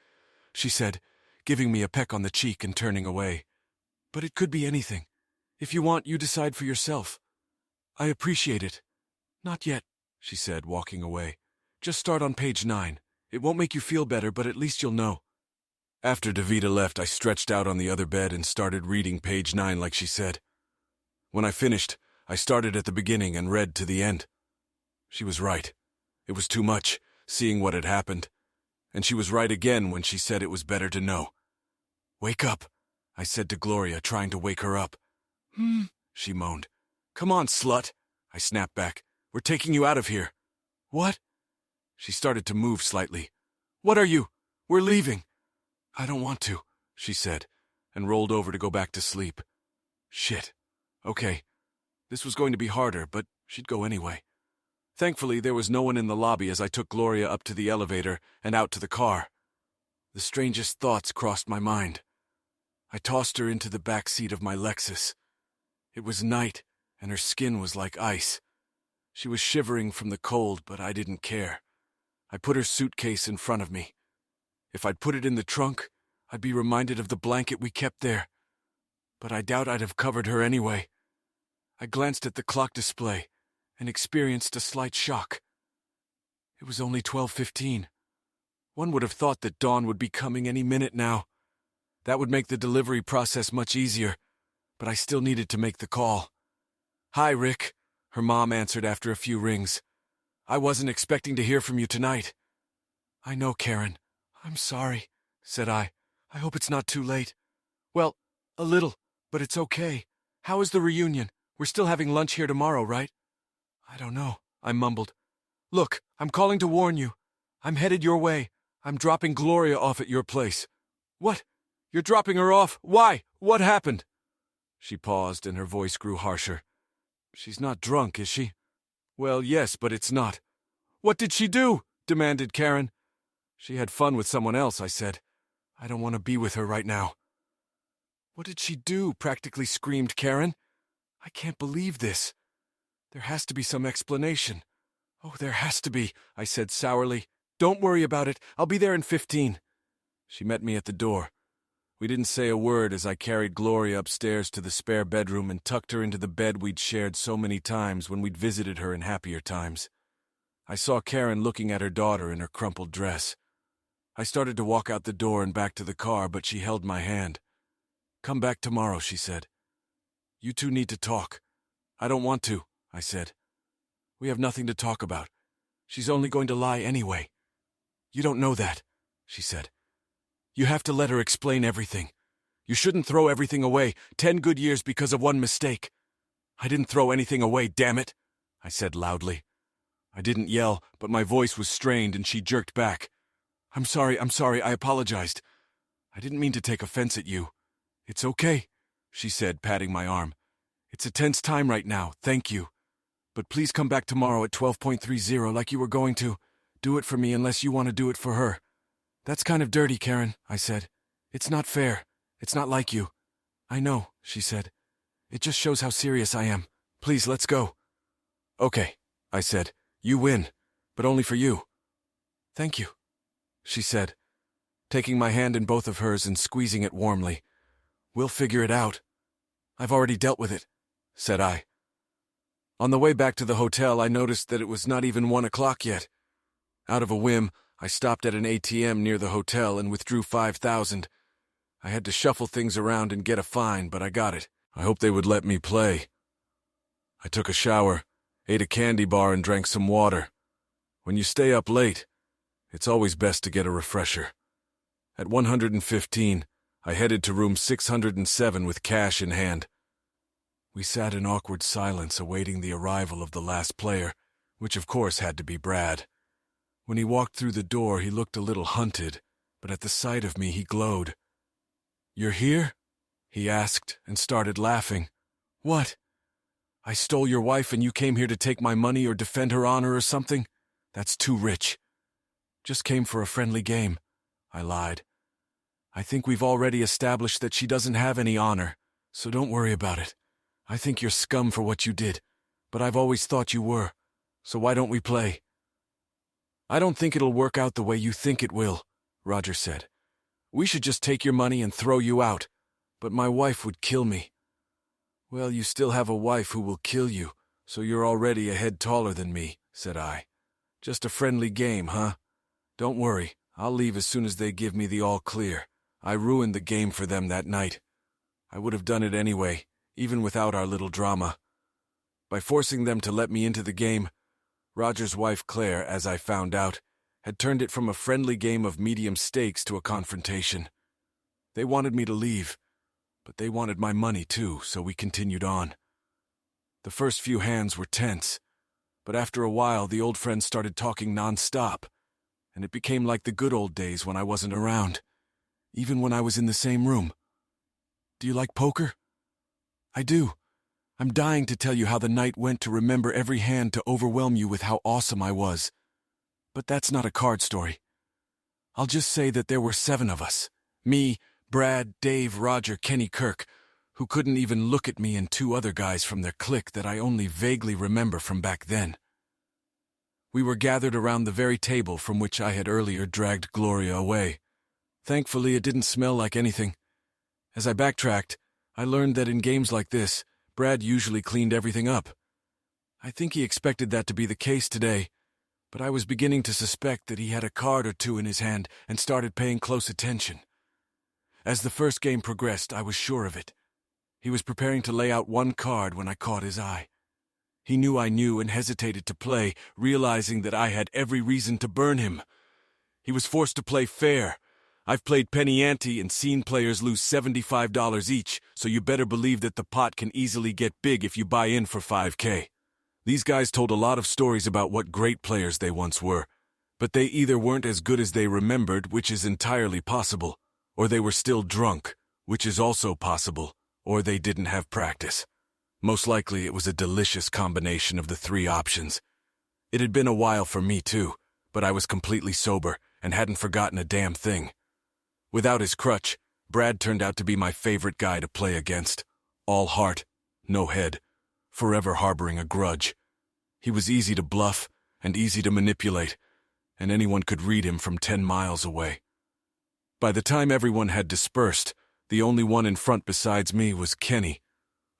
she said, giving me a peck on the cheek and turning away. "But it could be anything. If you want, you decide for yourself. I appreciate it." "Not yet," she said, walking away. "Just start on page 9. It won't make you feel better, but at least you'll know." After Davida left, I stretched out on the other bed and started reading page 9 like she said. When I finished, I started at the beginning and read to the end. She was right. It was too much, seeing what had happened. And she was right again when she said it was better to know. "Wake up," I said to Gloria, trying to wake her up. She moaned. "Come on, slut," I snapped back. "We're taking you out of here." "What?" She started to move slightly. "What are you? We're leaving." "I don't want to," she said, and rolled over to go back to sleep. Shit. Okay. This was going to be harder, but she'd go anyway. Thankfully, there was no one in the lobby as I took Gloria up to the elevator and out to the car. The strangest thoughts crossed my mind. I tossed her into the back seat of my Lexus. It was night, and her skin was like ice. She was shivering from the cold, but I didn't care. I put her suitcase in front of me. If I'd put it in the trunk, I'd be reminded of the blanket we kept there. But I doubt I'd have covered her anyway. I glanced at the clock display and experienced a slight shock. It was only 12:15. One would have thought that dawn would be coming any minute now. That would make the delivery process much easier, but I still needed to make the call. "Hi, Rick," her mom answered after a few rings. "I wasn't expecting to hear from you tonight." "I know, Karen. I'm sorry," said I. "I hope it's not too late." "Well, a little, but it's okay. How is the reunion? We're still having lunch here tomorrow, right?" "I don't know," I mumbled. "Look, I'm calling to warn you. I'm headed your way. I'm dropping Gloria off at your place." "What? You're dropping her off? Why? What happened?" She paused and her voice grew harsher. "She's not drunk, is she?" "Well, yes, but it's not." "What did she do?" demanded Karen. "She had fun with someone else," I said. "I don't want to be with her right now." "What did she do?" practically screamed Karen. "I can't believe this. There has to be some explanation." "Oh, there has to be," I said sourly. "Don't worry about it. I'll be there in 15. She met me at the door. We didn't say a word as I carried Gloria upstairs to the spare bedroom and tucked her into the bed we'd shared so many times when we'd visited her in happier times. I saw Karen looking at her daughter in her crumpled dress. I started to walk out the door and back to the car, but she held my hand. "Come back tomorrow," she said. "You two need to talk." "I don't want to," I said. "We have nothing to talk about. She's only going to lie anyway." "You don't know that," she said. "You have to let her explain everything. You shouldn't throw everything away, 10 good years because of one mistake." "I didn't throw anything away, damn it," I said loudly. I didn't yell, but my voice was strained and she jerked back. I'm sorry, I apologized. I didn't mean to take offense at you." "It's okay," she said, patting my arm. "It's a tense time right now, thank you. But please come back tomorrow at 12:30 like you were going to. Do it for me unless you want to do it for her." "That's kind of dirty, Karen," I said. "It's not fair. It's not like you." "I know," she said. "It just shows how serious I am. Please, let's go." "Okay," I said. "You win, but only for you." "Thank you," she said, taking my hand in both of hers and squeezing it warmly. "We'll figure it out." "I've already dealt with it," said I. On the way back to the hotel, I noticed that it was not even 1 o'clock yet. Out of a whim, I stopped at an ATM near the hotel and withdrew $5,000. I had to shuffle things around and get a fine, but I got it. I hoped they would let me play. I took a shower, ate a candy bar, and drank some water. When you stay up late, it's always best to get a refresher. At 115, I headed to room 607 with cash in hand. We sat in awkward silence awaiting the arrival of the last player, which of course had to be Brad. When he walked through the door, he looked a little hunted, but at the sight of me he glowed. "You're here?" he asked and started laughing. "What? I stole your wife and you came here to take my money or defend her honor or something? That's too rich." "Just came for a friendly game," I lied. "I think we've already established that she doesn't have any honor, so don't worry about it. I think you're scum for what you did, but I've always thought you were, so why don't we play?" "I don't think it'll work out the way you think it will," Roger said. "We should just take your money and throw you out, but my wife would kill me." "Well, you still have a wife who will kill you, so you're already a head taller than me," said I. "Just a friendly game, huh? Don't worry, I'll leave as soon as they give me the all clear. I ruined the game for them that night. I would have done it anyway, even without our little drama. By forcing them to let me into the game, Roger's wife Claire, as I found out, had turned it from a friendly game of medium stakes to a confrontation. They wanted me to leave, but they wanted my money too, so we continued on. The first few hands were tense, but after a while the old friends started talking non-stop, and it became like the good old days when I wasn't around, even when I was in the same room. "Do you like poker?" "I do. I'm dying to tell you how the night went to remember every hand to overwhelm you with how awesome I was. But that's not a card story. I'll just say that there were 7 of us. Me, Brad, Dave, Roger, Kenny Kirk, who couldn't even look at me, and 2 other guys from their clique that I only vaguely remember from back then. We were gathered around the very table from which I had earlier dragged Gloria away. Thankfully, it didn't smell like anything. As I backtracked, I learned that in games like this, Brad usually cleaned everything up. I think he expected that to be the case today, but I was beginning to suspect that he had a card or two in his hand and started paying close attention. As the first game progressed, I was sure of it. He was preparing to lay out one card when I caught his eye. He knew I knew and hesitated to play, realizing that I had every reason to burn him. He was forced to play fair. I've played penny ante and seen players lose $75 each, so you better believe that the pot can easily get big if you buy in for $5K. These guys told a lot of stories about what great players they once were, but they either weren't as good as they remembered, which is entirely possible, or they were still drunk, which is also possible, or they didn't have practice. Most likely it was a delicious combination of the three options. It had been a while for me too, but I was completely sober and hadn't forgotten a damn thing. Without his crutch, Brad turned out to be my favorite guy to play against. All heart, no head, forever harboring a grudge. He was easy to bluff and easy to manipulate, and anyone could read him from 10 miles away. By the time everyone had dispersed, the only one in front besides me was Kenny,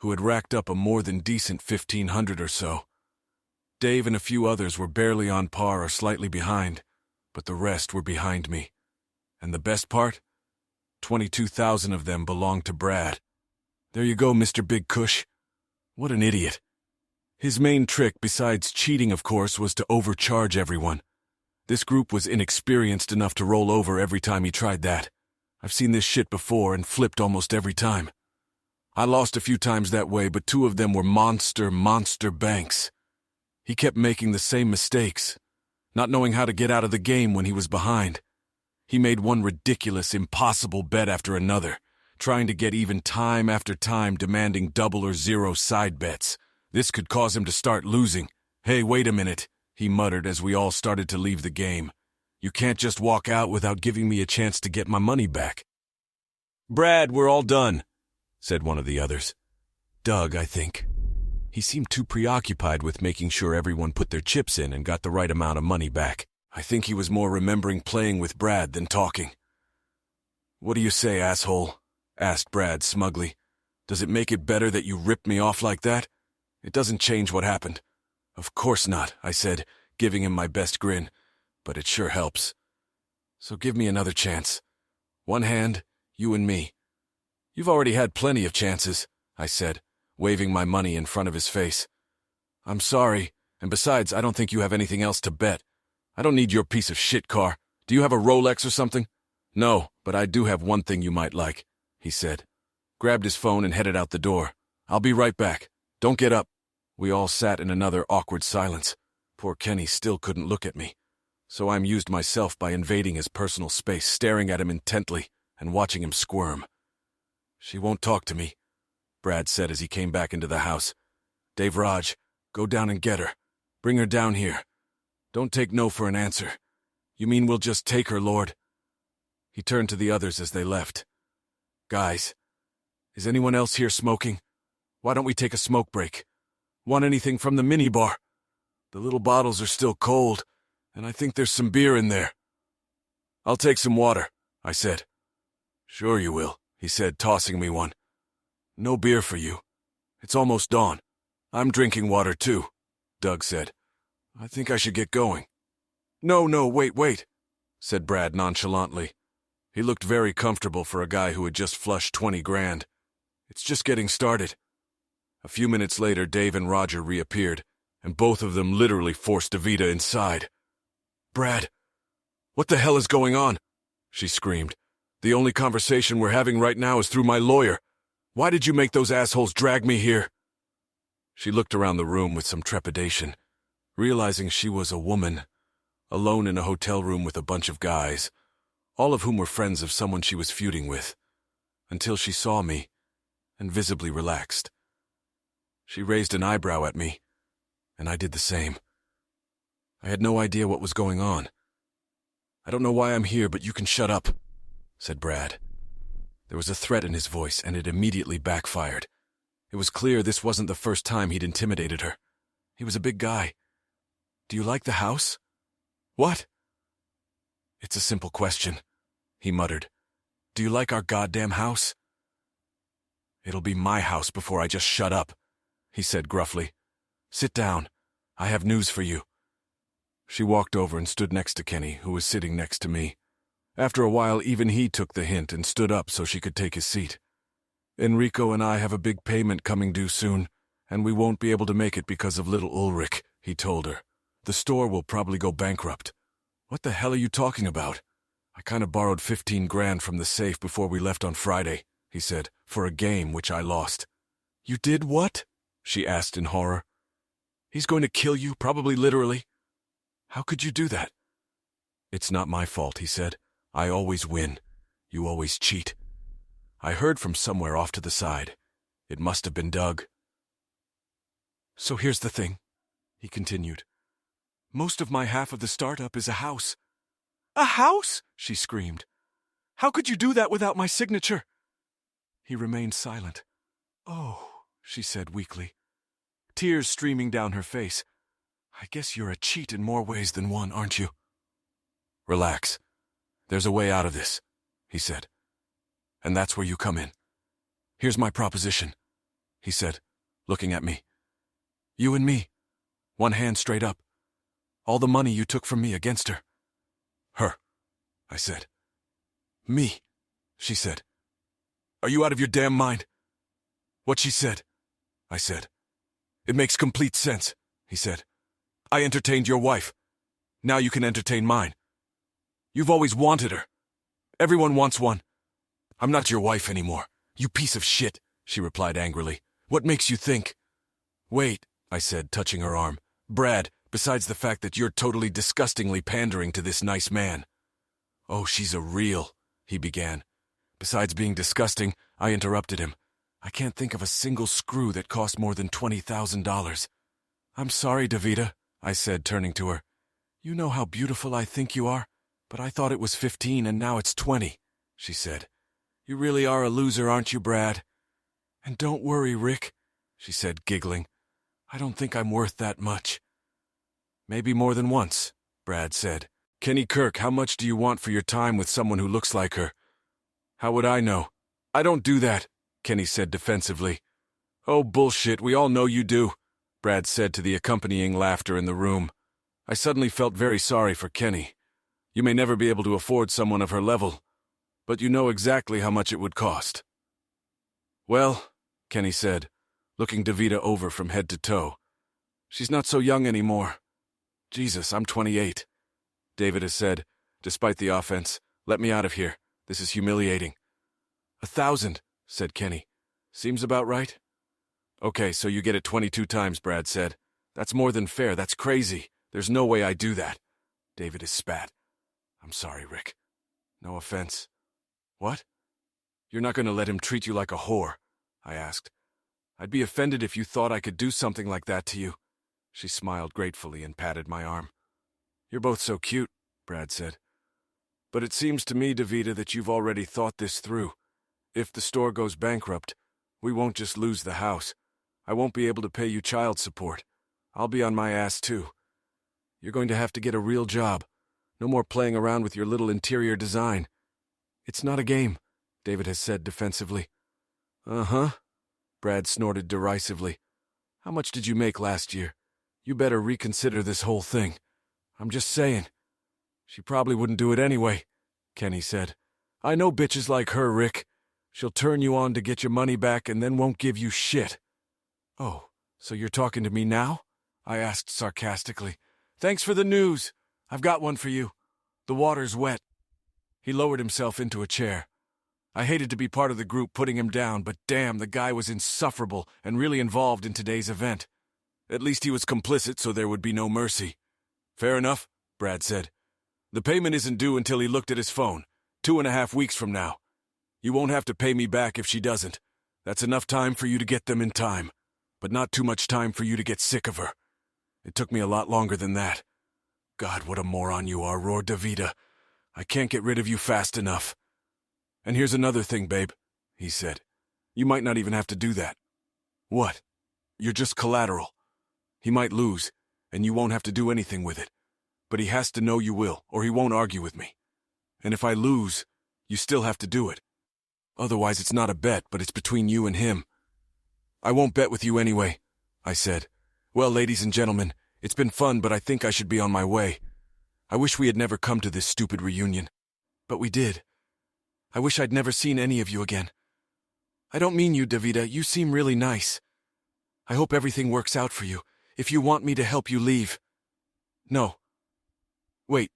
who had racked up a more than decent 1,500 or so. Dave and a few others were barely on par or slightly behind, but the rest were behind me. And the best part? 22,000 of them belonged to Brad. There you go, Mr. Big Cush. What an idiot. His main trick, besides cheating of course, was to overcharge everyone. This group was inexperienced enough to roll over every time he tried that. I've seen this shit before and flipped almost every time. I lost a few times that way, but 2 of them were monster banks. He kept making the same mistakes, not knowing how to get out of the game when he was behind. He made one ridiculous, impossible bet after another, trying to get even time after time, demanding double or zero side bets. This could cause him to start losing. Hey, wait a minute, he muttered as we all started to leave the game. You can't just walk out without giving me a chance to get my money back. Brad, we're all done, said one of the others. Doug, I think. He seemed too preoccupied with making sure everyone put their chips in and got the right amount of money back. I think he was more remembering playing with Brad than talking. What do you say, asshole? Asked Brad smugly. Does it make it better that you ripped me off like that? It doesn't change what happened. Of course not, I said, giving him my best grin. But it sure helps. So give me another chance. One hand, you and me. You've already had plenty of chances, I said, waving my money in front of his face. I'm sorry, and besides, I don't think you have anything else to bet. I don't need your piece of shit car. Do you have a Rolex or something? No, but I do have one thing you might like, he said. Grabbed his phone and headed out the door. I'll be right back. Don't get up. We all sat in another awkward silence. Poor Kenny still couldn't look at me. So I amused myself by invading his personal space, staring at him intently and watching him squirm. She won't talk to me, Brad said as he came back into the house. Dave Raj, go down and get her. Bring her down here. Don't take no for an answer. You mean we'll just take her, Lord? He turned to the others as they left. Guys, is anyone else here smoking? Why don't we take a smoke break? Want anything from the minibar? The little bottles are still cold, and I think there's some beer in there. I'll take some water, I said. Sure you will, he said, tossing me one. No beer for you. It's almost dawn. I'm drinking water too, Doug said. I think I should get going. No, wait, said Brad nonchalantly. He looked very comfortable for a guy who had just flushed 20 grand. It's just getting started. A few minutes later, Dave and Roger reappeared, and both of them literally forced Evita inside. Brad, what the hell is going on? She screamed. The only conversation we're having right now is through my lawyer. Why did you make those assholes drag me here? She looked around the room with some trepidation, realizing she was a woman, alone in a hotel room with a bunch of guys, all of whom were friends of someone she was feuding with, until she saw me and visibly relaxed. She raised an eyebrow at me, and I did the same. I had no idea what was going on. I don't know why I'm here, but you can shut up, said Brad. There was a threat in his voice, and it immediately backfired. It was clear this wasn't the first time he'd intimidated her. He was a big guy. Do you like the house? What? It's a simple question, he muttered. Do you like our goddamn house? It'll be my house before I just shut up, he said gruffly. Sit down. I have news for you. She walked over and stood next to Kenny, who was sitting next to me. After a while, even he took the hint and stood up so she could take his seat. Enrico and I have a big payment coming due soon, and we won't be able to make it because of little Ulrich, he told her. The store will probably go bankrupt. What the hell are you talking about? I kind of borrowed 15 grand from the safe before we left on Friday, he said, for a game which I lost. You did what? She asked in horror. He's going to kill you, probably literally. How could you do that? It's not my fault, he said. I always win. You always cheat. I heard from somewhere off to the side. It must have been Doug. So here's the thing, he continued. Most of my half of the startup is a house. A house? She screamed. How could you do that without my signature? He remained silent. Oh, she said weakly, tears streaming down her face. I guess you're a cheat in more ways than one, aren't you? Relax. There's a way out of this, he said. And that's where you come in. Here's my proposition, he said, looking at me. You and me, one hand straight up. All the money you took from me against her. Her, I said. Me, she said. Are you out of your damn mind? What she said, I said. It makes complete sense, he said. I entertained your wife. Now you can entertain mine. You've always wanted her. Everyone wants one. I'm not your wife anymore, you piece of shit, she replied angrily. What makes you think? Wait, I said, touching her arm. Brad, besides the fact that you're totally disgustingly pandering to this nice man. Oh, she's a real, he began. Besides being disgusting, I interrupted him. I can't think of a single screw that cost more than $20,000. I'm sorry, Davida, I said, turning to her. You know how beautiful I think you are, but I thought it was 15 and now it's 20, she said. You really are a loser, aren't you, Brad? And don't worry, Rick, she said, giggling. I don't think I'm worth that much. Maybe more than once, Brad said. Kenny Kirk, how much do you want for your time with someone who looks like her? How would I know? I don't do that, Kenny said defensively. Oh, bullshit, we all know you do, Brad said to the accompanying laughter in the room. I suddenly felt very sorry for Kenny. You may never be able to afford someone of her level, but you know exactly how much it would cost. Well, Kenny said, looking Davida over from head to toe. She's not so young anymore. Jesus, I'm 28. David has said, despite the offense, let me out of here. This is humiliating. 1,000, said Kenny. Seems about right. Okay, so you get it 22 times, Brad said. That's more than fair, that's crazy. There's no way I do that. David is spat. I'm sorry, Rick. No offense. What? You're not going to let him treat you like a whore, I asked. I'd be offended if you thought I could do something like that to you. She smiled gratefully and patted my arm. You're both so cute, Brad said. But it seems to me, Davida, that you've already thought this through. If the store goes bankrupt, we won't just lose the house. I won't be able to pay you child support. I'll be on my ass too. You're going to have to get a real job. No more playing around with your little interior design. It's not a game, David has said defensively. Uh-huh, Brad snorted derisively. How much did you make last year? You better reconsider this whole thing. I'm just saying. She probably wouldn't do it anyway, Kenny said. I know bitches like her, Rick. She'll turn you on to get your money back and then won't give you shit. Oh, so you're talking to me now? I asked sarcastically. Thanks for the news. I've got one for you. The water's wet. He lowered himself into a chair. I hated to be part of the group putting him down, but damn, the guy was insufferable and really involved in today's event. At least he was complicit, so there would be no mercy. Fair enough, Brad said. The payment isn't due until he looked at his phone, 2.5 weeks from now. You won't have to pay me back if she doesn't. That's enough time for you to get them in time, but not too much time for you to get sick of her. It took me a lot longer than that. God, what a moron you are, roared Davida. I can't get rid of you fast enough. And here's another thing, babe, he said. You might not even have to do that. What? You're just collateral. He might lose. and you won't have to do anything with it. But he has to know you will, or he won't argue with me. And if I lose, you still have to do it. Otherwise, it's not a bet, but it's between you and him. I won't bet with you anyway, I said. Well, ladies and gentlemen, it's been fun, but I think I should be on my way. I wish we had never come to this stupid reunion. But we did. I wish I'd never seen any of you again. I don't mean you, Davida. You seem really nice. I hope everything works out for you. If you want me to help you leave. No. Wait.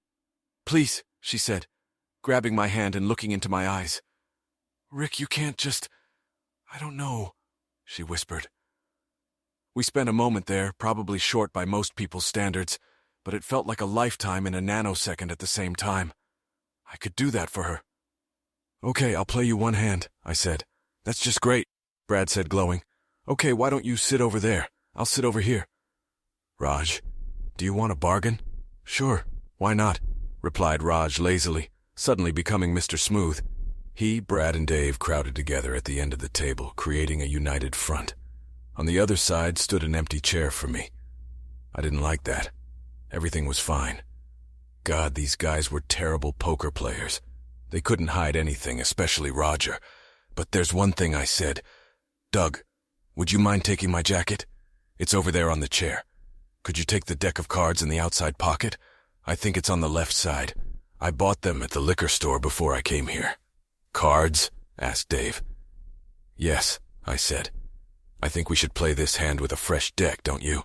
Please, she said, grabbing my hand and looking into my eyes. Rick, you can't just... I don't know, she whispered. We spent a moment there, probably short by most people's standards, but it felt like a lifetime and a nanosecond at the same time. I could do that for her. Okay, I'll play you one hand, I said. That's just great, Brad said, glowing. Okay, why don't you sit over there? I'll sit over here. Raj, do you want a bargain? Sure, why not? Replied Raj lazily, suddenly becoming Mr. Smooth. He, Brad, and Dave crowded together at the end of the table, creating a united front. On the other side stood an empty chair for me. I didn't like that. Everything was fine. God, these guys were terrible poker players. They couldn't hide anything, especially Roger. But there's one thing I said. Doug, would you mind taking my jacket? It's over there on the chair. Could you take the deck of cards in the outside pocket? I think it's on the left side. I bought them at the liquor store before I came here. Cards? Asked Dave. Yes, I said. I think we should play this hand with a fresh deck, don't you?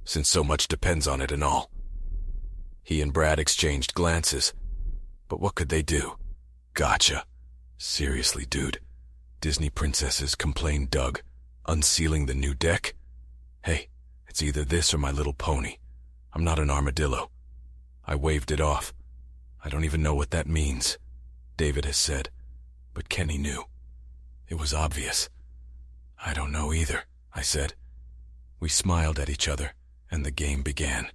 Since so much depends on it and all. He and Brad exchanged glances. But what could they do? Gotcha. Seriously, dude. Disney princesses, complained Doug, unsealing the new deck? Hey, it's either this or My Little Pony. I'm not an armadillo. I waved it off. I don't even know what that means, David has said. But Kenny knew. It was obvious. I don't know either, I said. We smiled at each other, and the game began.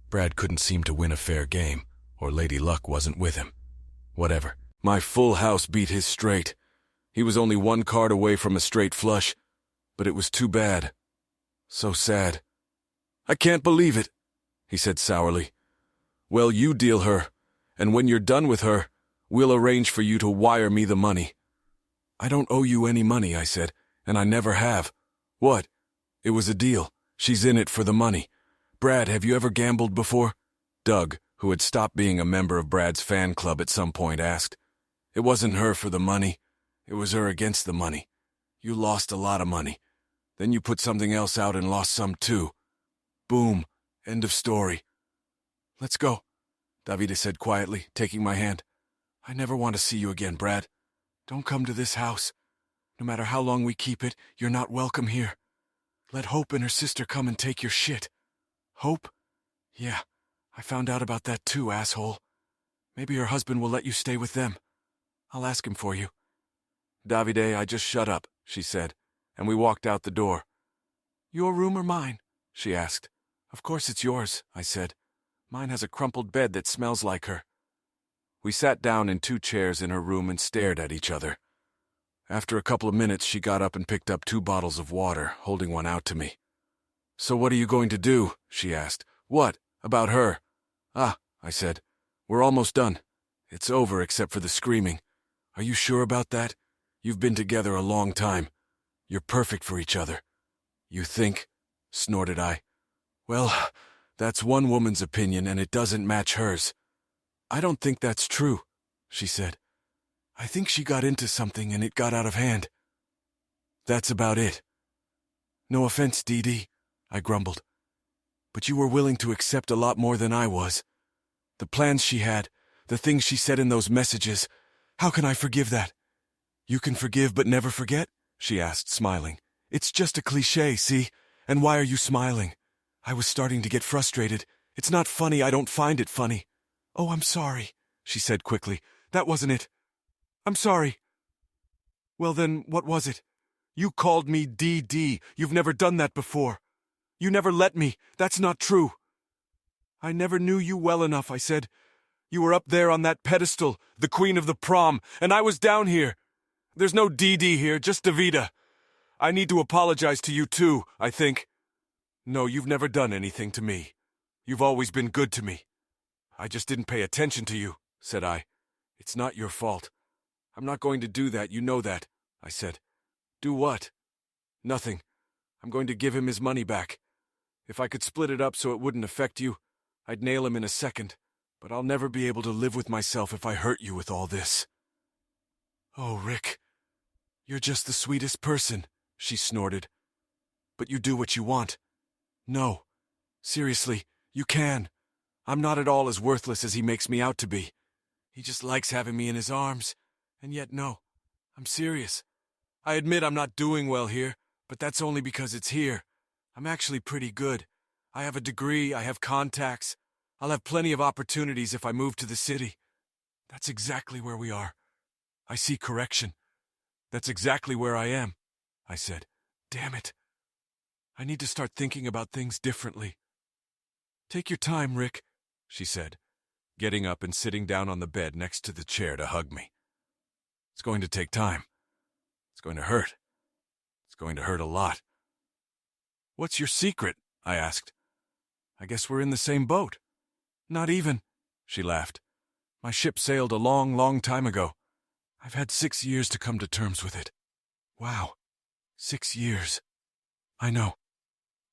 Brad couldn't seem to win a fair game, or Lady Luck wasn't with him. Whatever. My full house beat his straight. He was only one card away from a straight flush, but it was too bad. So sad. I can't believe it, he said sourly. Well, you deal her, and when you're done with her, we'll arrange for you to wire me the money. I don't owe you any money, I said, and I never have. What? It was a deal. She's in it for the money. Brad, have you ever gambled before? Doug, who had stopped being a member of Brad's fan club at some point, asked. It wasn't her for the money. It was her against the money. You lost a lot of money. Then you put something else out and lost some too. Boom. End of story. Let's go, Davide said quietly, taking my hand. I never want to see you again, Brad. Don't come to this house. No matter how long we keep it, you're not welcome here. Let Hope and her sister come and take your shit. Hope? Yeah, I found out about that too, asshole. Maybe her husband will let you stay with them. I'll ask him for you. Davide, I just shut up, she said, and we walked out the door. Your room or mine? She asked. Of course it's yours, I said. Mine has a crumpled bed that smells like her. We sat down in 2 chairs in her room and stared at each other. After a couple of minutes, she got up and picked up 2 bottles of water, holding one out to me. So what are you going to do? She asked. What? About her? Ah, I said. We're almost done. It's over except for the screaming. Are you sure about that? You've been together a long time. You're perfect for each other. You think? Snorted I. Well, that's one woman's opinion and it doesn't match hers. I don't think that's true, she said. I think she got into something and it got out of hand. That's about it. No offense, Dee Dee, I grumbled. But you were willing to accept a lot more than I was. The plans she had, the things she said in those messages, how can I forgive that? You can forgive but never forget? She asked, smiling. It's just a cliché, see? And why are you smiling? I was starting to get frustrated. It's not funny, I don't find it funny. Oh, I'm sorry, she said quickly. That wasn't it. I'm sorry. Well then, what was it? You called me DD. You've never done that before. You never let me. That's not true. I never knew you well enough, I said. You were up there on that pedestal, the queen of the prom, and I was down here. There's no DD here, just Davida. I need to apologize to you too, I think. No, you've never done anything to me. You've always been good to me. I just didn't pay attention to you, said I. It's not your fault. I'm not going to do that, you know that, I said. Do what? Nothing. I'm going to give him his money back. If I could split it up so it wouldn't affect you, I'd nail him in a second. But I'll never be able to live with myself if I hurt you with all this. Oh, Rick, you're just the sweetest person, she snorted. But you do what you want. No. Seriously, you can. I'm not at all as worthless as he makes me out to be. He just likes having me in his arms. And yet, no. I'm serious. I admit I'm not doing well here, but that's only because it's here. I'm actually pretty good. I have a degree, I have contacts. I'll have plenty of opportunities if I move to the city. That's exactly where we are. I see correction. That's exactly where I am, I said. Damn it. I need to start thinking about things differently. Take your time, Rick, she said, getting up and sitting down on the bed next to the chair to hug me. It's going to take time. It's going to hurt. It's going to hurt a lot. What's your secret? I asked. I guess we're in the same boat. Not even, she laughed. My ship sailed a long, long time ago. I've had 6 years to come to terms with it. Wow, 6 years. I know.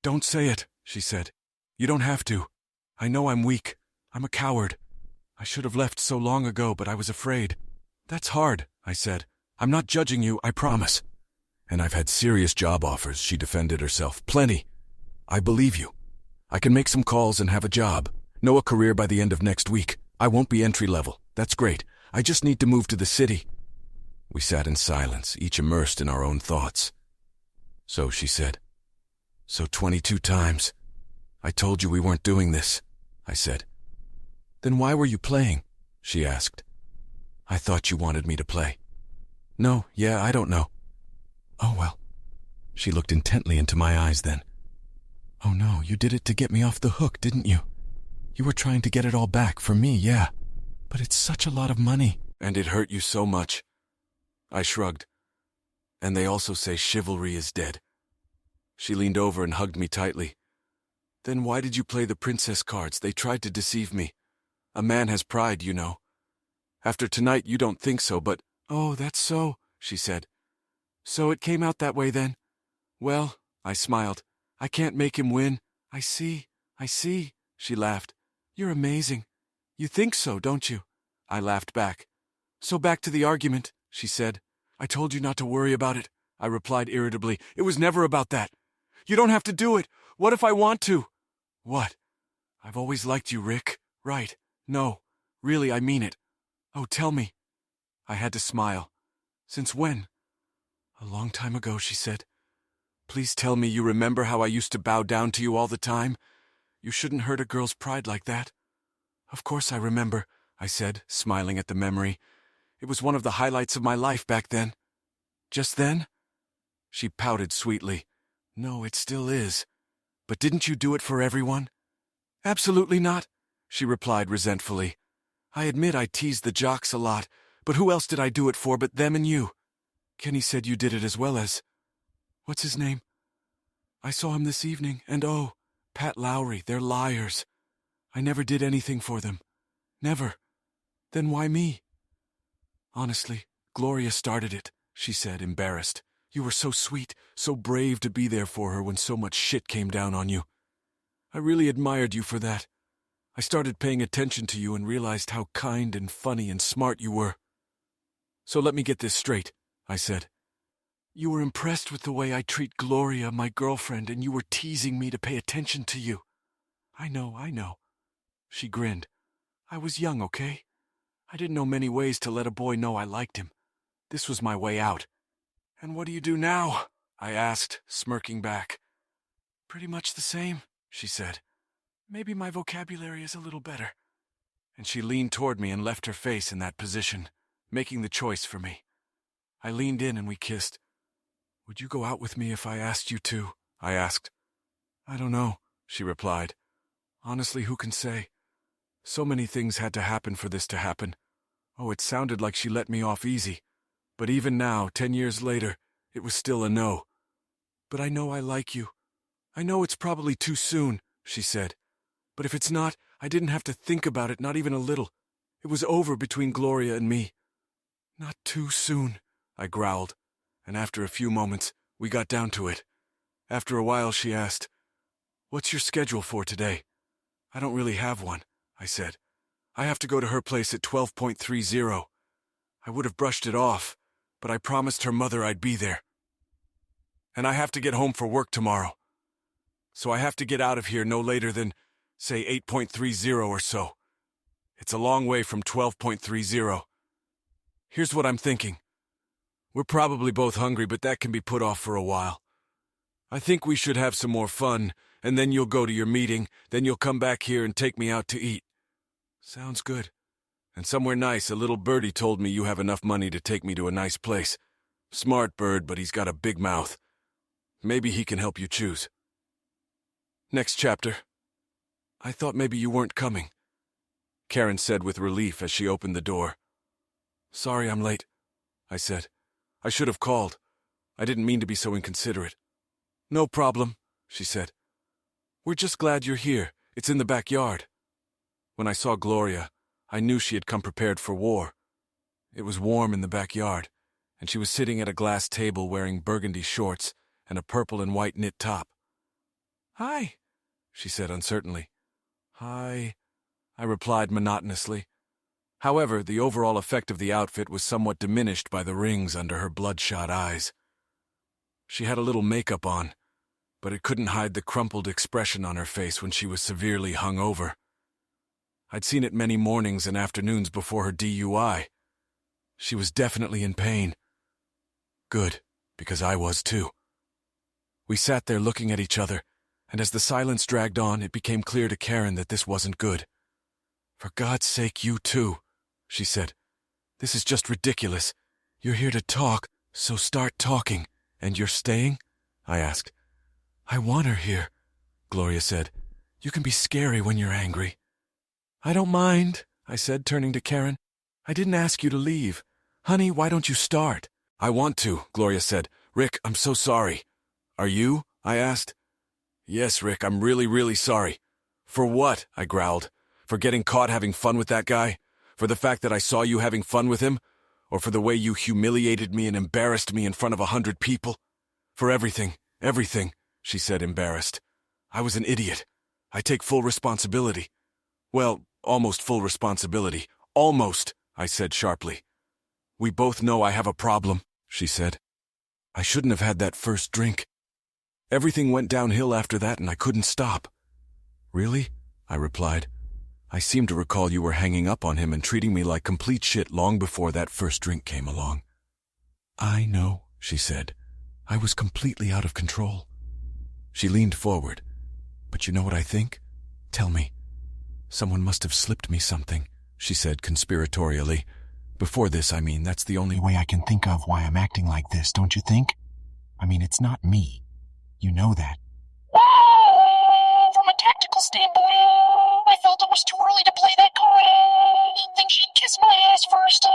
Don't say it, she said. You don't have to. I know I'm weak. I'm a coward. I should have left so long ago, but I was afraid. That's hard, I said. I'm not judging you, I promise. And I've had serious job offers, she defended herself. Plenty. I believe you. I can make some calls and have a job. Know a career by the end of next week. I won't be entry level. That's great. I just need to move to the city. We sat in silence, each immersed in our own thoughts. So, she said. So 22 times. I told you we weren't doing this, I said. Then why were you playing? She asked. I thought you wanted me to play. No, yeah, I don't know. Oh, well. She looked intently into my eyes then. Oh no, you did it to get me off the hook, didn't you? You were trying to get it all back for me, yeah. But it's such a lot of money. And it hurt you so much. I shrugged. And they also say chivalry is dead. She leaned over and hugged me tightly. Then why did you play the princess cards? They tried to deceive me. A man has pride, you know. After tonight, you don't think so, but... Oh, that's so, she said. So it came out that way then? Well, I smiled. I can't make him win. I see, she laughed. You're amazing. You think so, don't you? I laughed back. So back to the argument, she said. I told you not to worry about it, I replied irritably. It was never about that. You don't have to do it. What if I want to? What? I've always liked you, Rick. Right. No. Really, I mean it. Oh, tell me. I had to smile. Since when? A long time ago, she said. Please tell me you remember how I used to bow down to you all the time? You shouldn't hurt a girl's pride like that. Of course I remember, I said, smiling at the memory. It was one of the highlights of my life back then. Just then? She pouted sweetly. No, it still is. But didn't you do it for everyone? Absolutely not, she replied resentfully. I admit I teased the jocks a lot, but who else did I do it for but them and you? Kenny said you did it as well as... What's his name? I saw him this evening, and oh, Pat Lowry, they're liars. I never did anything for them. Never. Then why me? Honestly, Gloria started it, she said, embarrassed. You were so sweet, so brave to be there for her when so much shit came down on you. I really admired you for that. I started paying attention to you and realized how kind and funny and smart you were. So let me get this straight, I said. You were impressed with the way I treat Gloria, my girlfriend, and you were teasing me to pay attention to you. I know. She grinned. I was young, okay? I didn't know many ways to let a boy know I liked him. This was my way out. And what do you do now? I asked, smirking back. Pretty much the same, she said. Maybe my vocabulary is a little better. And she leaned toward me and left her face in that position, making the choice for me. I leaned in and we kissed. Would you go out with me if I asked you to? I asked. I don't know, she replied. Honestly, who can say? So many things had to happen for this to happen. Oh, it sounded like she let me off easy. But even now, 10 years later, it was still a no. But I know I like you. I know it's probably too soon, she said. But if it's not, I didn't have to think about it, not even a little. It was over between Gloria and me. Not too soon, I growled, and after a few moments, we got down to it. After a while, she asked, "What's your schedule for today?" "I don't really have one," I said. "I have to go to her place at 12:30. I would have brushed it off, but I promised her mother I'd be there. And I have to get home for work tomorrow. So I have to get out of here no later than, say, 8:30 or so. It's a long way from 12:30. Here's what I'm thinking. We're probably both hungry, but that can be put off for a while. I think we should have some more fun, and then you'll go to your meeting, then you'll come back here and take me out to eat." "Sounds good. And somewhere nice. A little birdie told me you have enough money to take me to a nice place. Smart bird, but he's got a big mouth. Maybe he can help you choose." Next chapter. "I thought maybe you weren't coming," Karen said with relief as she opened the door. "Sorry I'm late," I said. "I should have called. I didn't mean to be so inconsiderate." "No problem," she said. "We're just glad you're here. It's in the backyard." When I saw Gloria, I knew she had come prepared for war. It was warm in the backyard, and she was sitting at a glass table wearing burgundy shorts and a purple and white knit top. "Hi," she said uncertainly. "Hi," I replied monotonously. However, the overall effect of the outfit was somewhat diminished by the rings under her bloodshot eyes. She had a little makeup on, but it couldn't hide the crumpled expression on her face when she was severely hung over. I'd seen it many mornings and afternoons before her DUI. She was definitely in pain. Good, because I was too. We sat there looking at each other, and as the silence dragged on, it became clear to Karen that this wasn't good. "For God's sake, you too," she said. "This is just ridiculous. You're here to talk, so start talking. And you're staying?" I asked. "I want her here," Gloria said. "You can be scary when you're angry." "I don't mind," I said, turning to Karen. "I didn't ask you to leave. Honey, why don't you start?" "I want to," Gloria said. "Rick, I'm so sorry." "Are you?" I asked. "Yes, Rick, I'm really, really sorry." "For what?" I growled. "For getting caught having fun with that guy? For the fact that I saw you having fun with him? Or for the way you humiliated me and embarrassed me in front of 100 people? For everything, she said, embarrassed. "I was an idiot. I take full responsibility." "Well, almost full responsibility. Almost," I said sharply. "We both know I have a problem," she said. "I shouldn't have had that first drink. Everything went downhill after that and I couldn't stop." "Really?" I replied. "I seem to recall you were hanging up on him and treating me like complete shit long before that first drink came along." "I know," she said. "I was completely out of control." She leaned forward. "But you know what I think? Tell me." "Someone must have slipped me something," she said conspiratorially. "Before this, I mean, that's the only way I can think of why I'm acting like this, don't you think? I mean, it's not me. You know that." From a tactical standpoint, I felt it was too early to play that card. I think she'd kiss my ass first.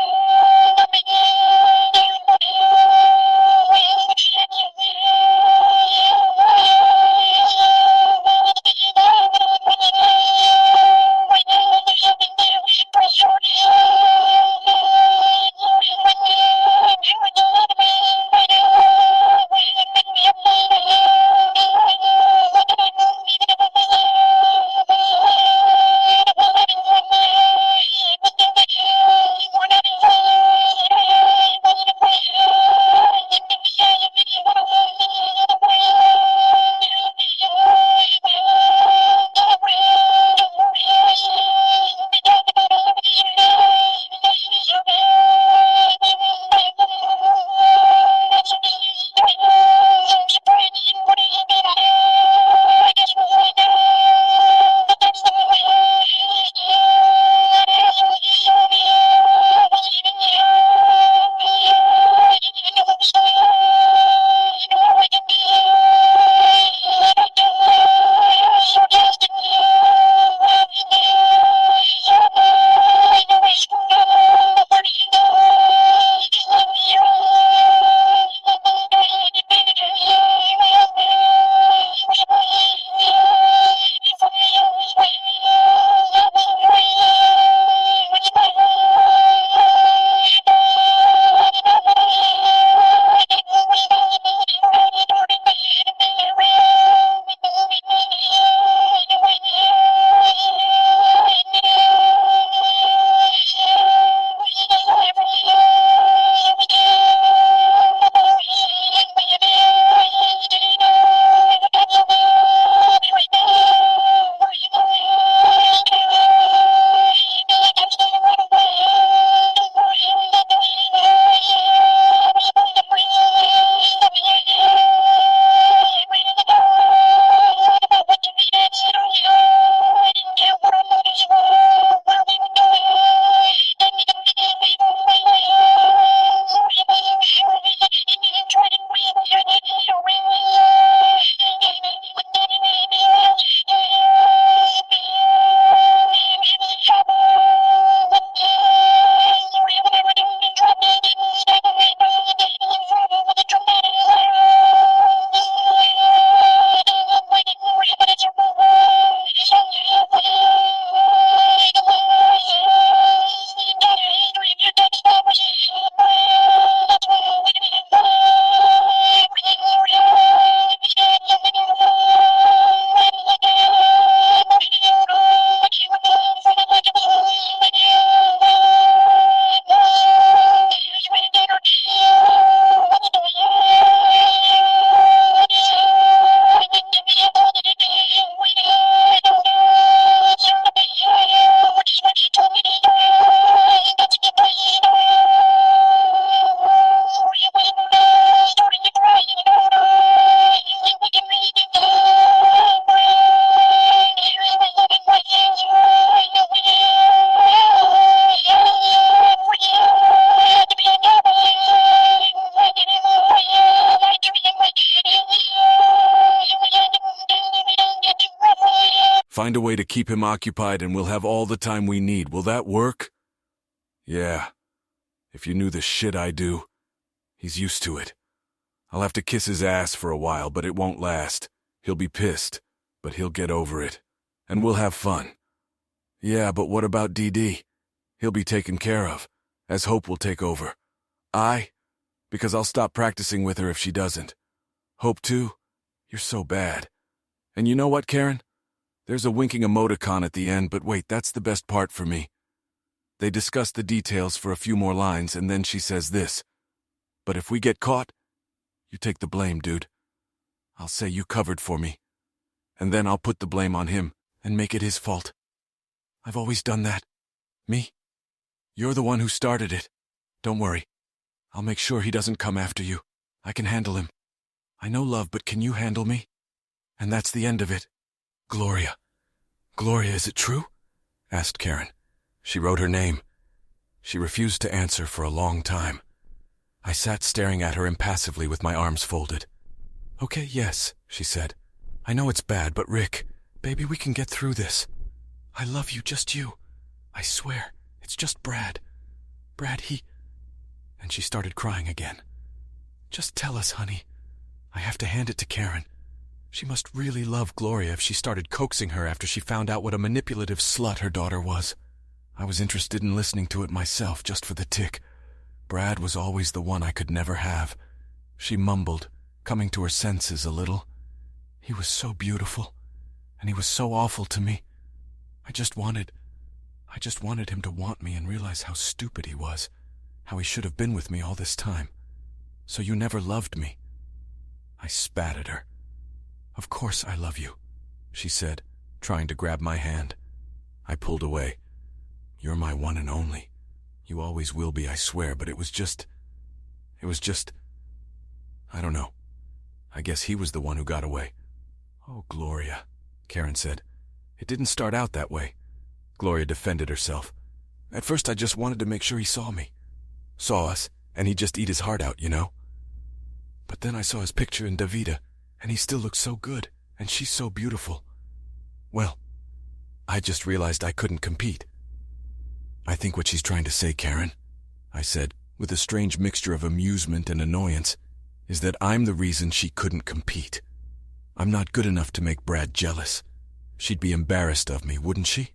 find a way to keep him occupied and we'll have all the time we need. Will that work? Yeah. If you knew the shit I do. He's used to it. I'll have to kiss his ass for a while, but it won't last. He'll be pissed, but he'll get over it. And we'll have fun. Yeah, but what about DD? He'll be taken care of, as Hope will take over. Because I'll stop practicing with her if she doesn't. Hope too? You're so bad. And you know what, Karen? There's a winking emoticon at the end, but wait, that's the best part for me. They discuss the details for a few more lines, and then she says this. But if we get caught, you take the blame, dude. I'll say you covered for me. And then I'll put the blame on him and make it his fault. I've always done that. Me? You're the one who started it. Don't worry. I'll make sure he doesn't come after you. I can handle him. I know love, but can you handle me? And that's the end of it. Gloria. Gloria, is it true? Asked Karen. She wrote her name. She refused to answer for a long time. I sat staring at her impassively with my arms folded. Okay, yes, she said. I know it's bad, but Rick, baby, we can get through this. I love you, just you. I swear, it's just Brad. Brad, he... And she started crying again. Just tell us, honey. I have to hand it to Karen. She must really love Gloria if she started coaxing her after she found out what a manipulative slut her daughter was. I was interested in listening to it myself, just for the tick. Brad was always the one I could never have. She mumbled, coming to her senses a little. He was so beautiful, and he was so awful to me. I just wanted him to want me and realize how stupid he was, how he should have been with me all this time. So you never loved me. I spat at her. Of course I love you, she said, trying to grab my hand. I pulled away. You're my one and only. You always will be, I swear, but it was just... I don't know. I guess he was the one who got away. Oh, Gloria, Karen said. It didn't start out that way. Gloria defended herself. At first I just wanted to make sure he saw me. Saw us, and he'd just eat his heart out, you know? But then I saw his picture in Davida, and he still looked so good, and she's so beautiful. Well, I just realized I couldn't compete. I think what she's trying to say, Karen, I said, with a strange mixture of amusement and annoyance, is that I'm the reason she couldn't compete. I'm not good enough to make Brad jealous. She'd be embarrassed of me, wouldn't she?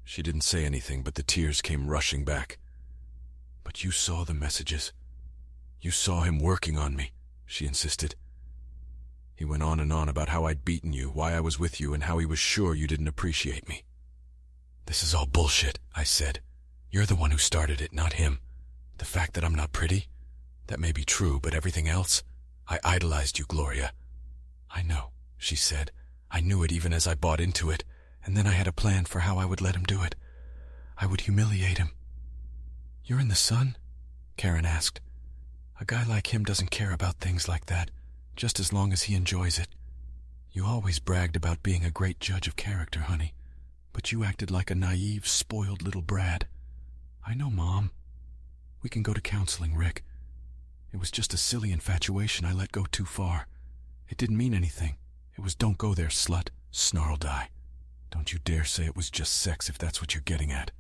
She didn't say anything, but the tears came rushing back. But you saw the messages. You saw him working on me, she insisted. He went on and on about how I'd beaten you, why I was with you, and how he was sure you didn't appreciate me. This is all bullshit, I said. You're the one who started it, not him. The fact that I'm not pretty? That may be true, but everything else? I idolized you, Gloria. I know, she said. I knew it even as I bought into it, and then I had a plan for how I would let him do it. I would humiliate him. You're in the sun? Karen asked. A guy like him doesn't care about things like that, just as long as he enjoys it. You always bragged about being a great judge of character, honey, but you acted like a naive, spoiled little Brad. I know, Mom. We can go to counseling, Rick. It was just a silly infatuation I let go too far. It didn't mean anything. It was don't go there, slut, snarled I. Don't you dare say it was just sex if that's what you're getting at.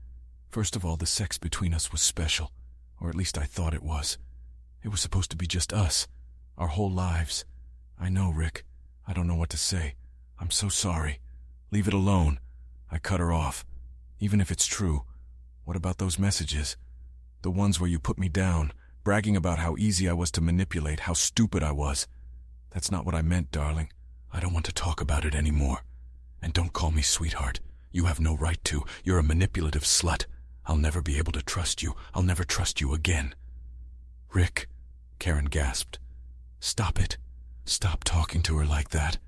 First of all, the sex between us was special, or at least I thought it was. It was supposed to be just us, our whole lives. I know, Rick. I don't know what to say. I'm so sorry. Leave it alone. I cut her off. Even if it's true, what about those messages? The ones where you put me down, bragging about how easy I was to manipulate, how stupid I was. That's not what I meant, darling. I don't want to talk about it anymore. And don't call me sweetheart. You have no right to. You're a manipulative slut. I'll never be able to trust you. I'll never trust you again. Rick, Karen gasped. Stop it. Stop talking to her like that.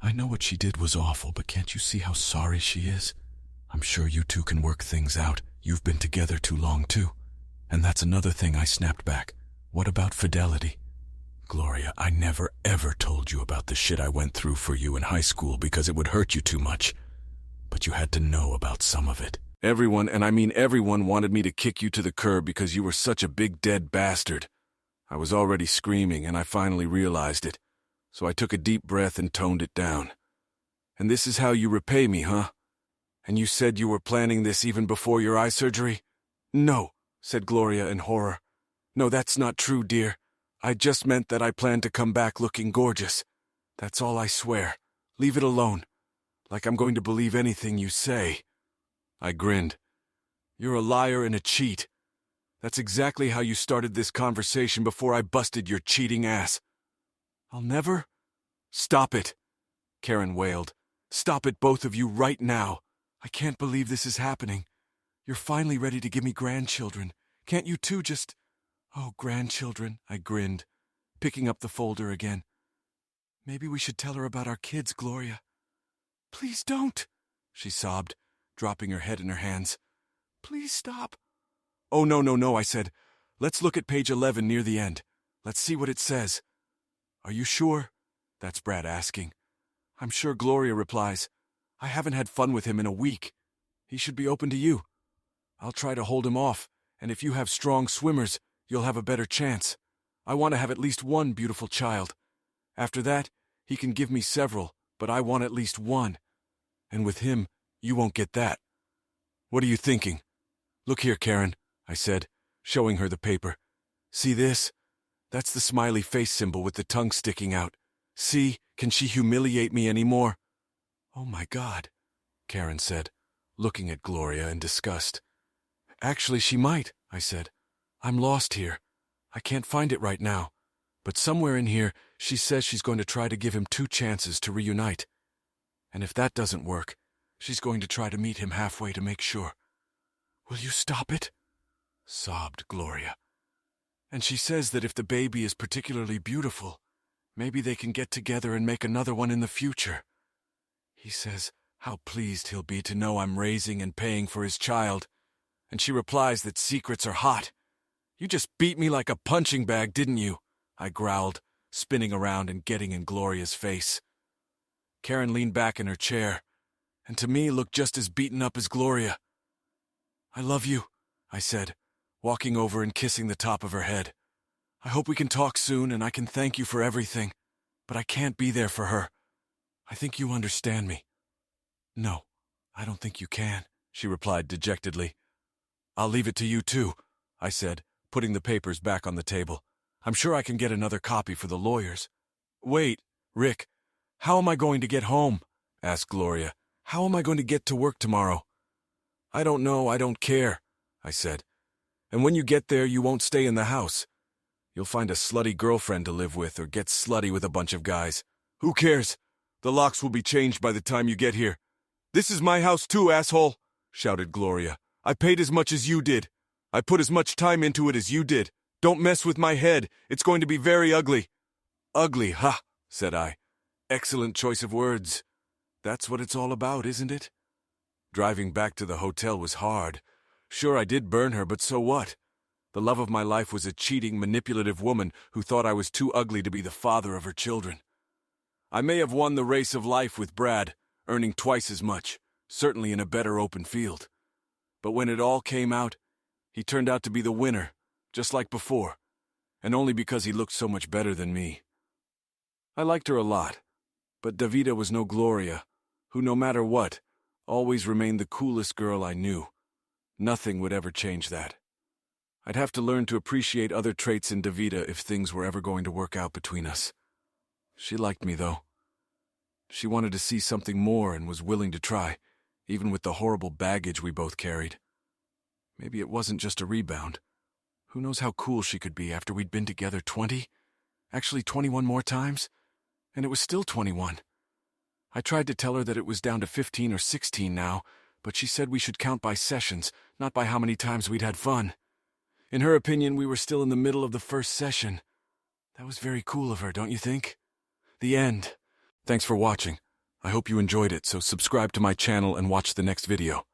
I know what she did was awful, but can't you see how sorry she is? I'm sure you two can work things out. You've been together too long, too. And that's another thing, I snapped back. What about fidelity? Gloria, I never ever told you about the shit I went through for you in high school because it would hurt you too much. But you had to know about some of it. Everyone, and I mean everyone, wanted me to kick you to the curb because you were such a big dead bastard. I was already screaming, and I finally realized it. So I took a deep breath and toned it down. And this is how you repay me, huh? And you said you were planning this even before your eye surgery? No, said Gloria in horror. No, that's not true, dear. I just meant that I planned to come back looking gorgeous. That's all, I swear. Leave it alone. Like I'm going to believe anything you say. I grinned. You're a liar and a cheat. That's exactly how you started this conversation before I busted your cheating ass. I'll never... Stop it, Karen wailed. Stop it, both of you, right now. I can't believe this is happening. You're finally ready to give me grandchildren. Can't you two just... Oh, grandchildren, I grinned, picking up the folder again. Maybe we should tell her about our kids, Gloria. Please don't, she sobbed, dropping her head in her hands. Please stop. Oh, no, I said. Let's look at page 11 near the end. Let's see what it says. Are you sure? That's Brad asking. I'm sure, Gloria replies. I haven't had fun with him in a week. He should be open to you. I'll try to hold him off, and if you have strong swimmers, you'll have a better chance. I want to have at least one beautiful child. After that, he can give me several, but I want at least one. And with him, you won't get that. What are you thinking? Look here, Karen, I said, showing her the paper. See this? That's the smiley face symbol with the tongue sticking out. See, can she humiliate me anymore? Oh my God, Karen said, looking at Gloria in disgust. Actually, she might, I said. I'm lost here. I can't find it right now. But somewhere in here, she says she's going to try to give him 2 chances to reunite. And if that doesn't work, she's going to try to meet him halfway to make sure. Will you stop it? Sobbed Gloria. And she says that if the baby is particularly beautiful, maybe they can get together and make another one in the future. He says how pleased he'll be to know I'm raising and paying for his child. And she replies that secrets are hot. You just beat me like a punching bag, didn't you? I growled, spinning around and getting in Gloria's face. Karen leaned back in her chair, and to me looked just as beaten up as Gloria. I love you, I said, walking over and kissing the top of her head. I hope we can talk soon and I can thank you for everything, but I can't be there for her. I think you understand me. No, I don't think you can, she replied dejectedly. I'll leave it to you too, I said, putting the papers back on the table. I'm sure I can get another copy for the lawyers. Wait, Rick, how am I going to get home? Asked Gloria. How am I going to get to work tomorrow? I don't know, I don't care, I said. And when you get there, you won't stay in the house. You'll find a slutty girlfriend to live with or get slutty with a bunch of guys. Who cares? The locks will be changed by the time you get here. This is my house too, asshole, shouted Gloria. I paid as much as you did. I put as much time into it as you did. Don't mess with my head. It's going to be very ugly. Ugly, ha, said I. Excellent choice of words. That's what it's all about, isn't it? Driving back to the hotel was hard. Sure, I did burn her, but so what? The love of my life was a cheating, manipulative woman who thought I was too ugly to be the father of her children. I may have won the race of life with Brad, earning twice as much, certainly in a better open field. But when it all came out, he turned out to be the winner, just like before, and only because he looked so much better than me. I liked her a lot, but Davida was no Gloria, who no matter what, always remained the coolest girl I knew. Nothing would ever change that. I'd have to learn to appreciate other traits in Davida if things were ever going to work out between us. She liked me, though. She wanted to see something more and was willing to try, even with the horrible baggage we both carried. Maybe it wasn't just a rebound. Who knows how cool she could be after we'd been together 20? Actually 21 more times? And it was still 21. I tried to tell her that it was down to 15 or 16 now, but she said we should count by sessions, not by how many times we'd had fun. In her opinion, we were still in the middle of the first session. That was very cool of her, don't you think? The end. Thanks for watching. I hope you enjoyed it, so subscribe to my channel and watch the next video.